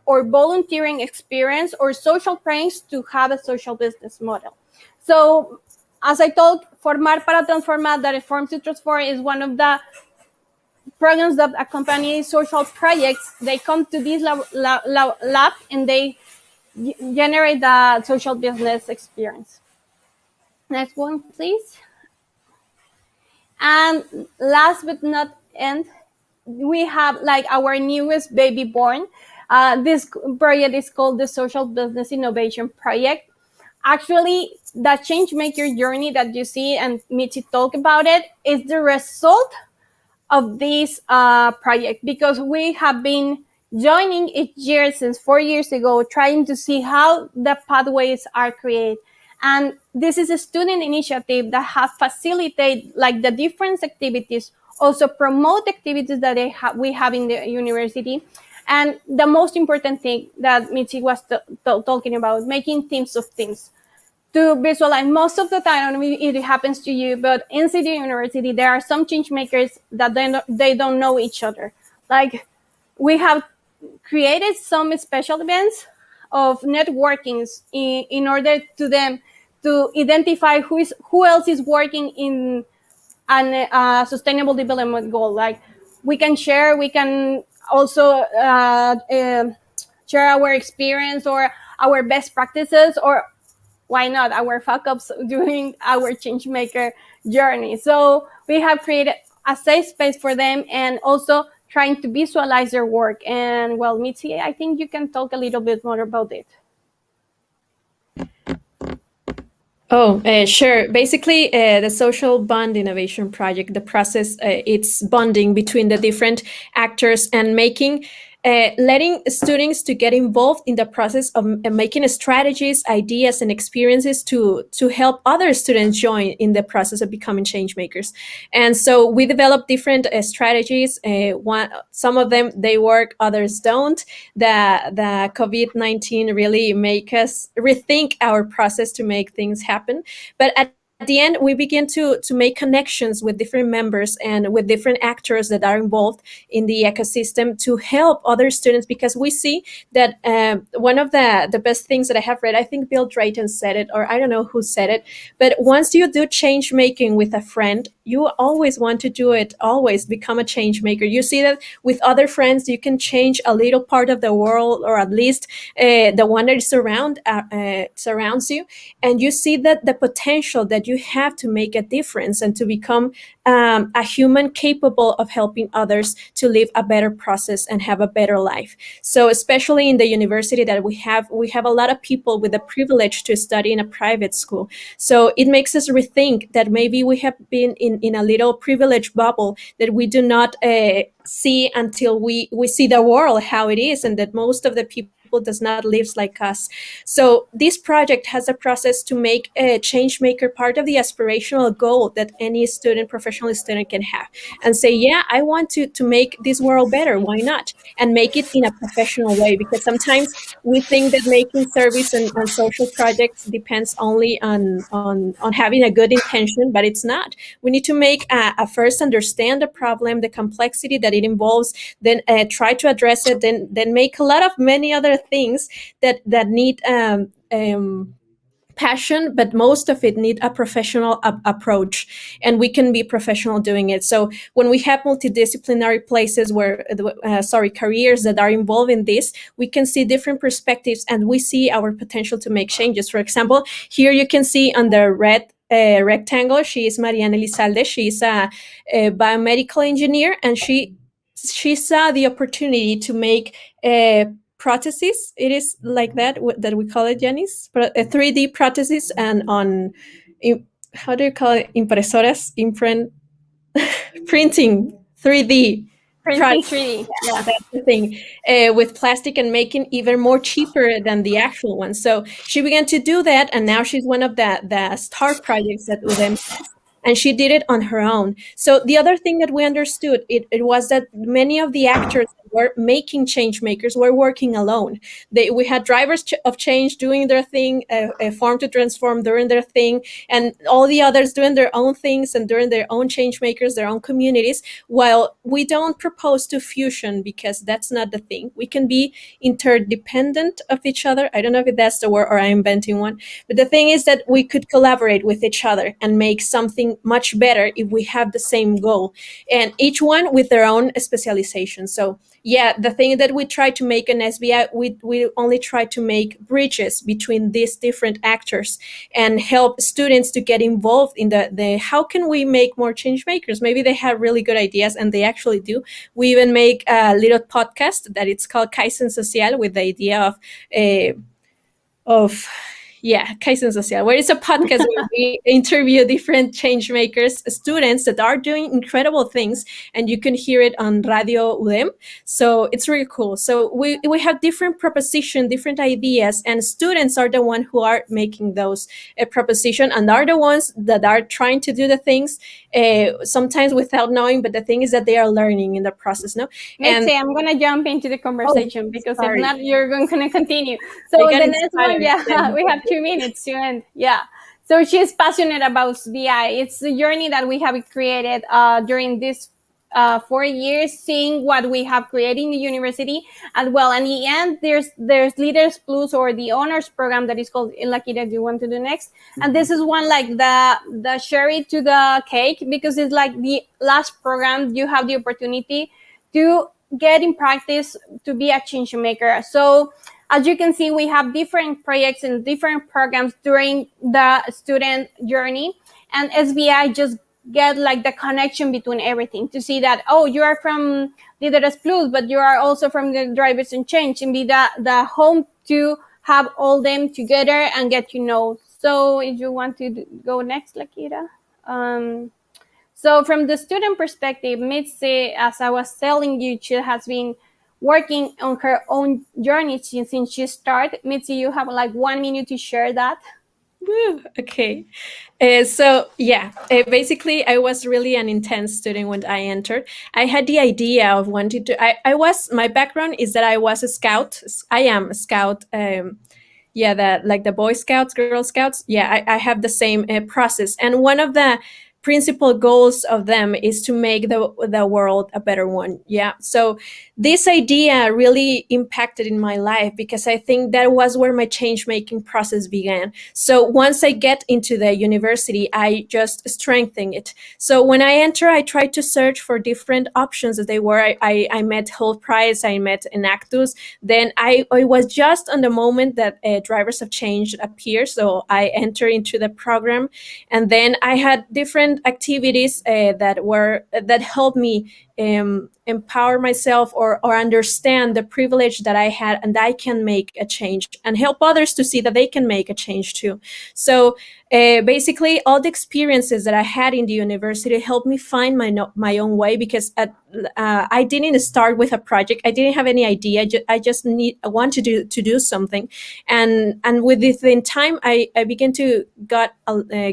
or volunteering experience or social pranks to have a social business model. So as I told, Formar para Transformar, that Reform to Transform is one of the programs that accompany social projects. They come to this lab and they generate the social business experience. Next one, please. And last but not end, we have like our newest baby born. This project is called the Social Business Innovation Project. Actually, the Changemaker journey that you see and Michi talk about it is the result of this project, because we have been joining each year since 4 years ago, trying to see how the pathways are created. And this is a student initiative that have facilitated like the different activities, also promote activities that we have in the university. And the most important thing that Mitzi was talking about, making teams of teams to visualize. Most of the time, I don't know if it happens to you, but in City University, there are some change makers that they don't know each other. Like, we have created some special events of networkings in order to them to identify who else is working in a sustainable development goal. Like, we can share, we can also share our experience or our best practices, or why not our fuck ups during our changemaker journey. So we have created a safe space for them, and also trying to visualize their work. And well, Mitzi, I think you can talk a little bit more about it. Oh, sure. Basically, the Social Bond Innovation Project, the process, it's bonding between the different actors and letting students to get involved in the process of making strategies, ideas, and experiences to help other students join in the process of becoming change makers. And so we develop different strategies. Some of them they work, others don't. The COVID-19 really make us rethink our process to make things happen. But at the end, we begin to make connections with different members and with different actors that are involved in the ecosystem to help other students, because we see that one of the best things that I have read, I think Bill Drayton said it, or I don't know who said it, but once you do change making with a friend, you always want to do it, always become a change maker. You see that with other friends, you can change a little part of the world, or at least the one that surrounds you, and you see that the potential that you have to make a difference and to become a human capable of helping others to live a better process and have a better life. So especially in the university that we have a lot of people with the privilege to study in a private school. So it makes us rethink that maybe we have been in a little privileged bubble that we do not see until we see the world how it is, and that most of the people does not live like us. So this project has a process to make a change maker part of the aspirational goal that any professional student can have, and say, yeah, I want to make this world better. Why not? And make it in a professional way, because sometimes we think that making service and social projects depends only on having a good intention, but it's not. We need to make a first understand the problem, the complexity that it involves, then try to address it, then make a lot of many other things that need passion, but most of it need a professional approach, and we can be professional doing it. So when we have multidisciplinary places where careers that are involved in this, we can see different perspectives, and we see our potential to make changes. For example, here you can see on the red rectangle, she is Mariana Elizalde. She's a biomedical engineer, and she saw the opportunity to make prostheses. It is like that we call it, Janice, but a 3D prosthesis, and how do you call it? Impresoras, imprint, printing 3D. Printing 3D, yeah, that's the thing, with plastic, and making even more cheaper than the actual one. So she began to do that, and now she's one of the star projects at UDEM, and she did it on her own. So the other thing that we understood, it was that many of the actors that were making change makers were working alone. We had drivers of change doing their thing, Form to Transform doing their thing, and all the others doing their own things and doing their own change makers, their own communities. While we don't propose to fusion, because that's not the thing. We can be interdependent of each other. I don't know if that's the word or I'm inventing one, but the thing is that we could collaborate with each other and make something much better if we have the same goal, and each one with their own specialization. So yeah, the thing that we try to make in SBI, we only try to make bridges between these different actors and help students to get involved in the how can we make more change makers. Maybe they have really good ideas, and they actually do. We even make a little podcast that it's called Kaizen Social, with the idea of Kaizen Social, where it's a podcast where we interview different change makers, students that are doing incredible things, and you can hear it on Radio UDEM. So it's really cool. So we have different proposition, different ideas, and students are the one who are making those proposition, and are the ones that are trying to do the things sometimes without knowing. But the thing is that they are learning in the process, no? Let's say I'm gonna jump into the conversation because sorry. if not, you're going to continue. So the next one, we have 2 minutes to end. Yeah. So she's passionate about BI. It's the journey that we have created during this 4 years, seeing what we have created in the university as well. And in the end, there's Leaders Plus, or the honors program that is called Lakita. Do you want to do next? And this is one like the cherry to the cake, because it's like the last program you have the opportunity to get in practice to be a change maker. So as you can see, we have different projects and different programs during the student journey, and SBI just get like the connection between everything to see that, oh, you are from Líderes Plus, but you are also from the Drivers in Change, and be the home to have all them together and get to know. So if you want to go next, Lakita. So from the student perspective, Mitzi, as I was telling you, she has been working on her own journey since she started. Mitzi, you have like 1 minute to share that. Woo, okay. Basically, I was really an intense student when I entered. I had the idea of wanting to, my background is that I was a scout. I am a scout. Like the Boy Scouts, Girl Scouts. Yeah, I have the same process. And one of the principal goals of them is to make the world a better one. Yeah. So this idea really impacted in my life, because I think that was where my change making process began. So once I get into the university, I just strengthen it. So when I enter, I tried to search for different options as they were. I met Whole Price, I met Enactus. Then I was just on the moment that Drivers of Change appeared. So I entered into the program, and then I had different activities that helped me empower myself or understand the privilege that I had, and I can make a change and help others to see that they can make a change too. So basically, all the experiences that I had in the university helped me find my own way, because I didn't start with a project. I didn't have any idea. I just want to do something, and within time, I began to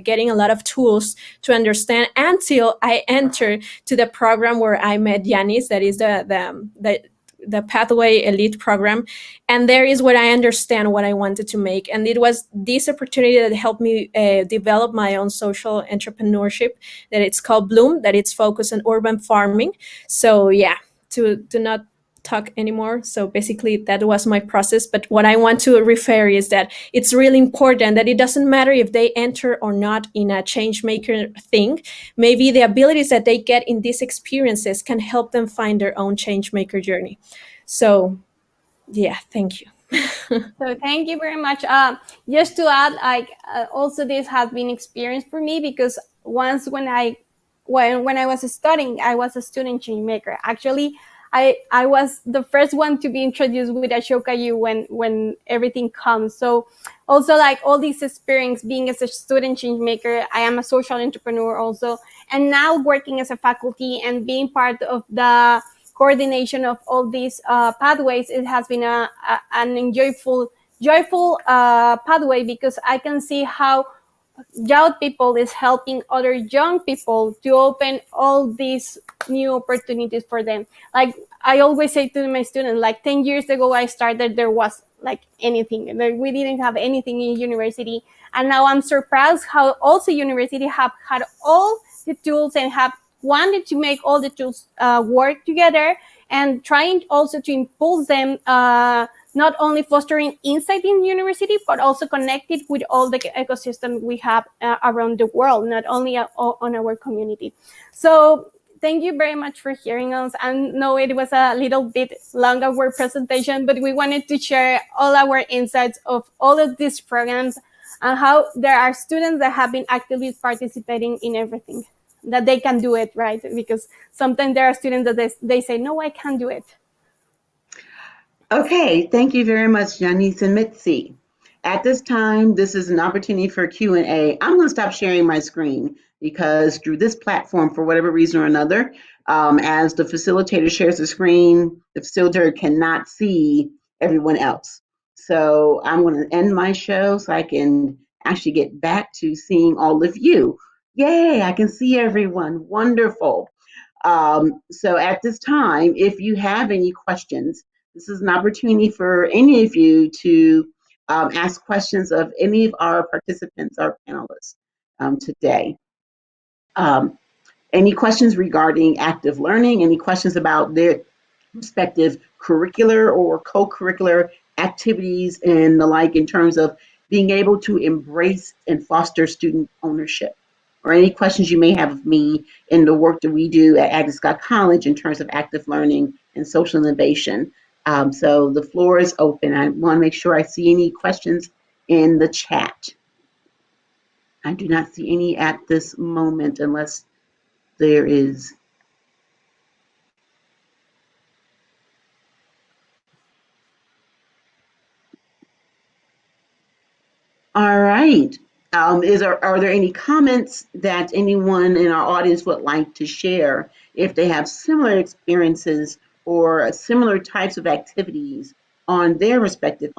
getting a lot of tools to understand until I entered to the program where I met Yanis. That is the Pathway Elite program. And there is where I understand what I wanted to make. And it was this opportunity that helped me develop my own social entrepreneurship, that it's called Bloom, that it's focused on urban farming. So yeah, to not talk anymore. So basically that was my process. But what I want to refer is that it's really important that it doesn't matter if they enter or not in a change maker thing. Maybe the abilities that they get in these experiences can help them find their own change maker journey. So yeah, thank you. So thank you very much. Just to add, also this has been experience for me, because once when I was studying, I was a student change maker. Actually, I was the first one to be introduced with Ashoka U when everything comes. So also like all this experience being as a student change maker, I am a social entrepreneur also, and now working as a faculty and being part of the coordination of all these pathways, it has been an joyful pathway, because I can see how young people is helping other young people to open all these new opportunities for them. Like I always say to my students, like 10 years ago I started, there was like anything. We didn't have anything in university. And now I'm surprised how also university have had all the tools and have wanted to make all the tools work together, and trying also to impulse them, not only fostering insight in university, but also connected with all the ecosystem we have around the world, not only on our community. So thank you very much for hearing us. I know it was a little bit long of our presentation, but we wanted to share all our insights of all of these programs and how there are students that have been actively participating in everything, that they can do it, right? Because sometimes there are students that they say, no, I can't do it. Okay, thank you very much, Janice and Mitzi. At this time, this is an opportunity for Q&A. I'm going to stop sharing my screen because through this platform, for whatever reason or another, as the facilitator shares the screen, the facilitator cannot see everyone else. So I'm going to end my show so I can actually get back to seeing all of you. Yay, I can see everyone. Wonderful. So at this time, if you have any questions, this is an opportunity for any of you to ask questions of any of our participants, our panelists today. Any questions regarding active learning, any questions about their respective curricular or co-curricular activities and the like in terms of being able to embrace and foster student ownership, or any questions you may have of me in the work that we do at Agnes Scott College in terms of active learning and social innovation. So the floor is open. I want to make sure I see any questions in the chat. I do not see any at this moment unless there is. All right. Are there any comments that anyone in our audience would like to share if they have similar experiences or similar types of activities on your respective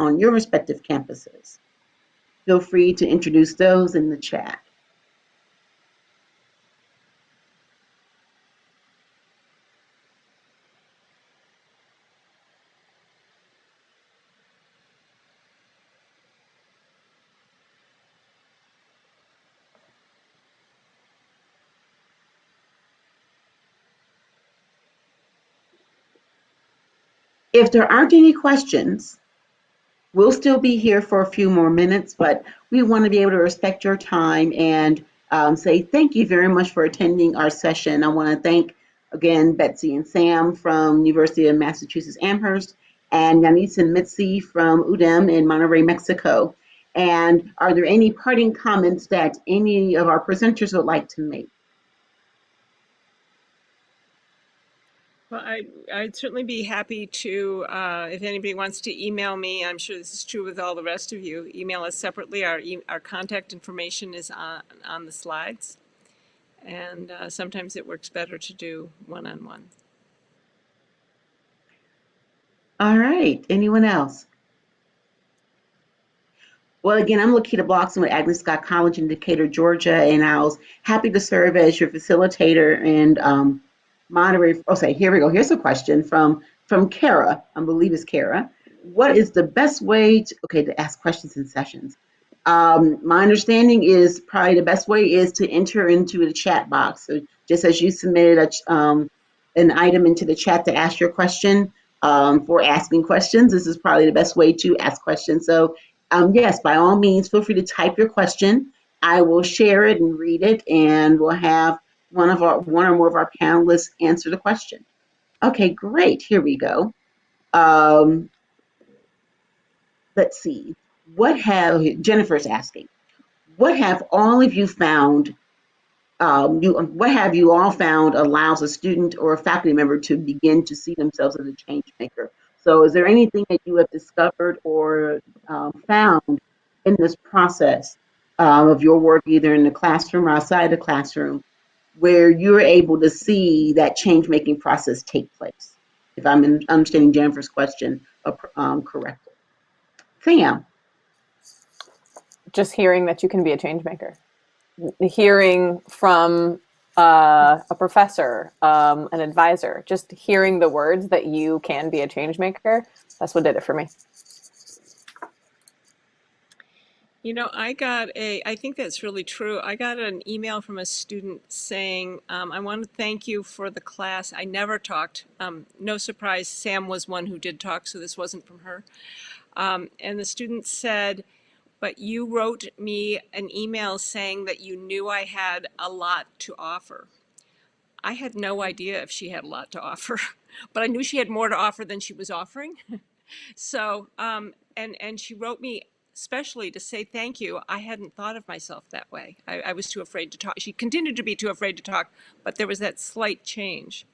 campuses? Feel free to introduce those in the chat. If there aren't any questions, we'll still be here for a few more minutes, but we want to be able to respect your time and say thank you very much for attending our session. I want to thank, again, Betsy and Sam from University of Massachusetts Amherst and Yanis and Mitzi from UDEM in Monterrey, Mexico. And are there any parting comments that any of our presenters would like to make? Well, I'd certainly be happy to, if anybody wants to email me, I'm sure this is true with all the rest of you, email us separately. Our contact information is on the slides. And sometimes it works better to do one-on-one. All right, anyone else? Well, again, I'm Lakita Bloxam with Agnes Scott College in Decatur, Georgia, and I was happy to serve as your facilitator and moderator. Oh, say, here we go. Here's a question from Kara. I believe it's Kara. What is the best way to ask questions in sessions? My understanding is probably the best way is to enter into the chat box. So just as you submitted an item into the chat to ask your question for asking questions, this is probably the best way to ask questions. So yes, by all means, feel free to type your question. I will share it and read it, and we'll have one or more of our panelists answer the question. Okay, great. Here we go. Let's see. Jennifer's asking, what have all of you found? What have you all found allows a student or a faculty member to begin to see themselves as a change maker? So is there anything that you have discovered or found in this process of your work, either in the classroom or outside the classroom, where you're able to see that change-making process take place? If I'm understanding Jennifer's question correctly. Sam. Just hearing that you can be a change maker. Hearing from a professor, an advisor, just hearing the words that you can be a change maker, that's what did it for me. You know, I think that's really true. I got an email from a student saying, I want to thank you for the class. I never talked. No surprise, Sam was one who did talk, so this wasn't from her. And the student said, but you wrote me an email saying that you knew I had a lot to offer. I had no idea if she had a lot to offer, but I knew she had more to offer than she was offering. So, and she wrote me especially to say thank you. I hadn't thought of myself that way. I was too afraid to talk. She continued to be too afraid to talk, but there was that slight change.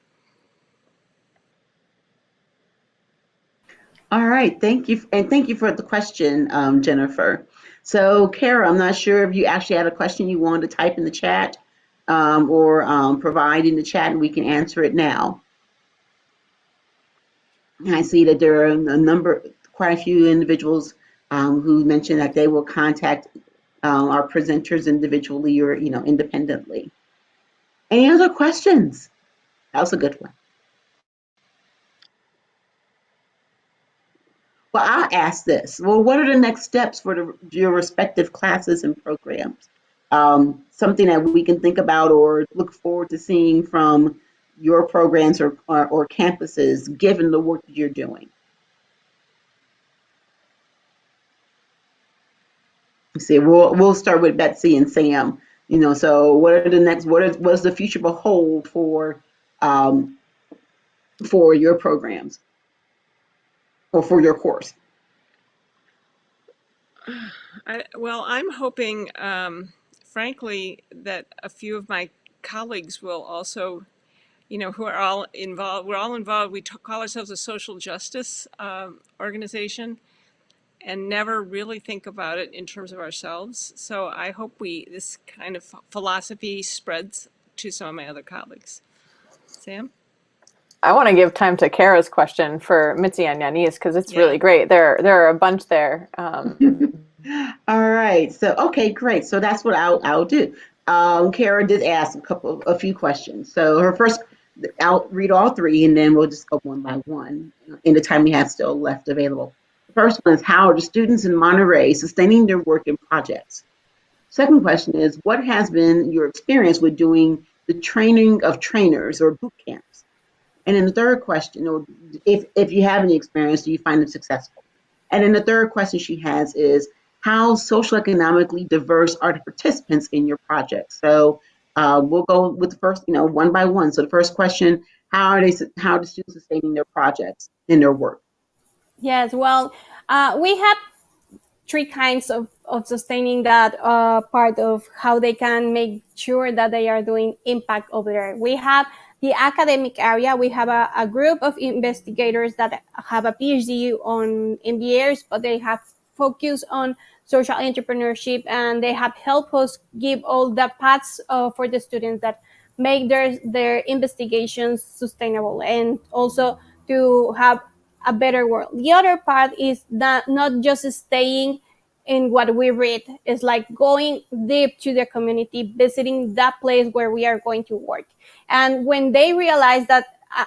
All right, thank you, and thank you for the question, Jennifer. So, Kara, I'm not sure if you actually had a question you wanted to type in the chat or provide in the chat, and we can answer it now. And I see that there are quite a few individuals who mentioned that they will contact our presenters individually or independently. Any other questions? That was a good one. Well, I'll ask this. Well, what are the next steps for your respective classes and programs? Something that we can think about or look forward to seeing from your programs or campuses, given the work that you're doing. Let's see, we'll start with Betsy and Sam. So what are the next? What's the future behold for your programs or for your course? Well, I'm hoping, frankly, that a few of my colleagues will also, who are all involved. We're all involved. We call ourselves a social justice organization, and never really think about it in terms of ourselves. So I hope this kind of philosophy spreads to some of my other colleagues. Sam? I want to give time to Kara's question for Mitzi and Yanis because it's really great. There are a bunch there. All right. So, okay, great. So that's what I'll do. Kara did ask a few questions. So her first, I'll read all three and then we'll just go one by one in the time we have still left available. The first one is, how are the students in Monterey sustaining their work and projects? Second question is, what has been your experience with doing the training of trainers or boot camps? And then the third question, if you have any experience, do you find it successful? And then the third question she has is, how socioeconomically diverse are the participants in your project? So we'll go with the first, one by one. So the first question, how are the students sustaining their projects in their work? Yes, well, we have three kinds of sustaining that part of how they can make sure that they are doing impact over there. We have the academic area. We have a group of investigators that have a PhD on MBAs, but they have focused on social entrepreneurship, and they have helped us give all the paths for the students that make their investigations sustainable, and also to have a better world. The other part is that not just staying in what we read, is like going deep to the community, visiting that place where we are going to work. And when they realize that,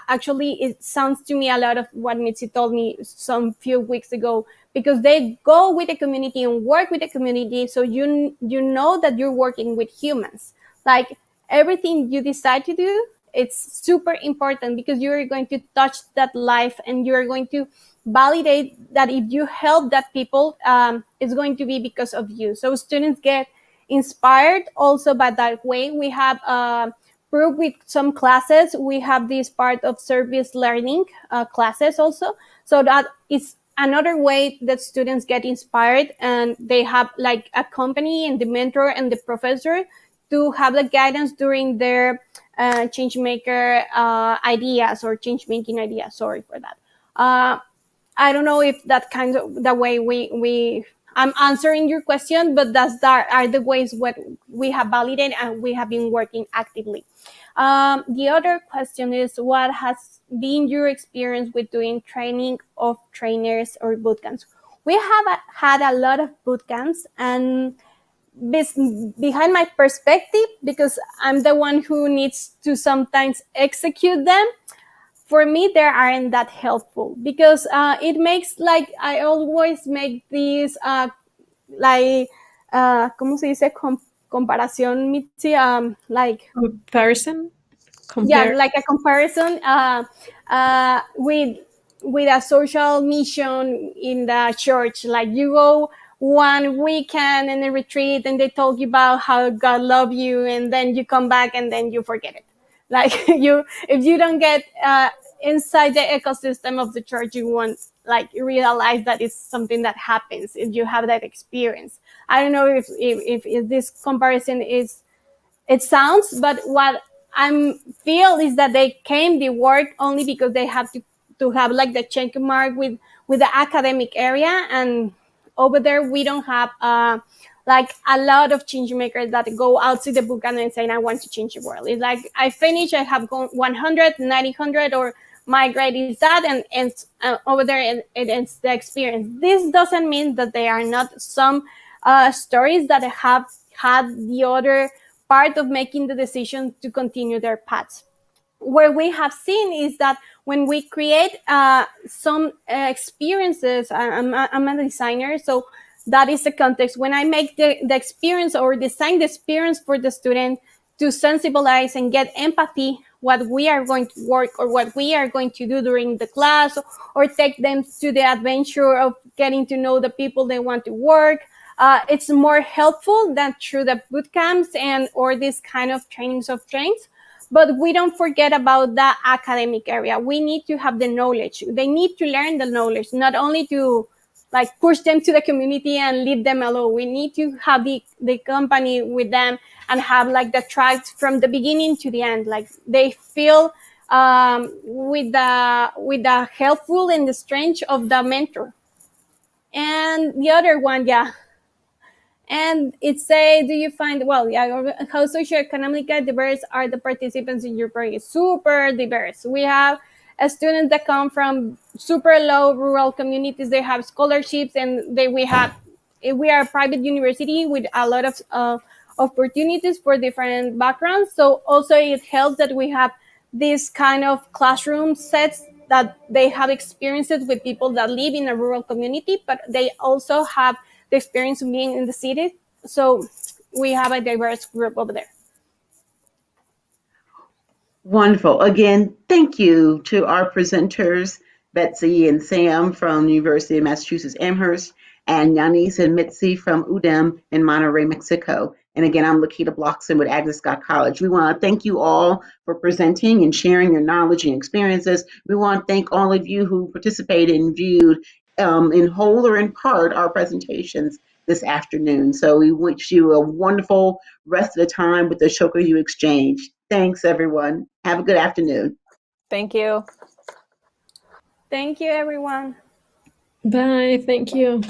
actually it sounds to me a lot of what Mitzi told me some few weeks ago, because they go with the community and work with the community, so you know that you're working with humans. Like, everything you decide to do, it's super important because you're going to touch that life, and you're going to validate that if you help that people, it's going to be because of you. So students get inspired also by that way. We have proof with some classes. We have this part of service learning classes also. So that is another way that students get inspired, and they have like a company and the mentor and the professor to have the guidance during their Changemaker ideas or change making ideas. Sorry for that. I don't know if that kind of the way we I'm answering your question, but that are the ways what we have validated and we have been working actively. The other question is, what has been your experience with doing training of trainers or bootcamps? We have had a lot of bootcamps, and behind my perspective, because I'm the one who needs to sometimes execute them, for me they aren't that helpful, because it makes, like, I always make these like ¿cómo se dice? Comparación, Mitzi, like Comparison? yeah, like a comparison with a social mission in the church. Like, you go one weekend in a retreat and they talk about how God love you, and then you come back and then you forget it. Like, if you don't get inside the ecosystem of the church, you won't like realize that it's something that happens if you have that experience. I don't know if this comparison is, it sounds, but what I feel is that they came the work only because they have to have like the check mark with the academic area. And over there, we don't have like a lot of change makers that go out to the book and say, I want to change the world. It's like, I finish, I have gone 100, 900, or my grade is that, and over there, it ends the experience. This doesn't mean that there are not some stories that have had the other part of making the decision to continue their paths. Where we have seen is that when we create some experiences, I'm a designer, so that is the context. When I make the experience or design the experience for the student to sensibilize and get empathy, what we are going to work or what we are going to do during the class, or take them to the adventure of getting to know the people they want to work. It's more helpful than through the boot camps and or this kind of trainings of trains. But we don't forget about the academic area. We need to have the knowledge. They need to learn the knowledge, not only to like push them to the community and leave them alone. We need to have the company with them and have like the tracks from the beginning to the end. Like they feel with the helpful and the strength of the mentor. And the other one, yeah. And it say, do you find, well, yeah, how socioeconomically diverse are the participants in your program? Super diverse. We have students that come from super low rural communities. They have scholarships, and we are a private university with a lot of opportunities for different backgrounds. So also it helps that we have this kind of classroom sets that they have experiences with people that live in a rural community, but they also have the experience of being in the city. So we have a diverse group over there. Wonderful. Again, thank you to our presenters, Betsy and Sam from the University of Massachusetts Amherst, and Yanis and Mitzi from UDEM in Monterrey, Mexico. And again, I'm Lakita Blockson with Agnes Scott College. We want to thank you all for presenting and sharing your knowledge and experiences. We want to thank all of you who participated and viewed in whole or in part our presentations this afternoon. So we wish you a wonderful rest of the time with the Shokuyu Exchange. Thanks, everyone. Have a good afternoon. Thank you. Thank you, everyone. Bye. Thank you.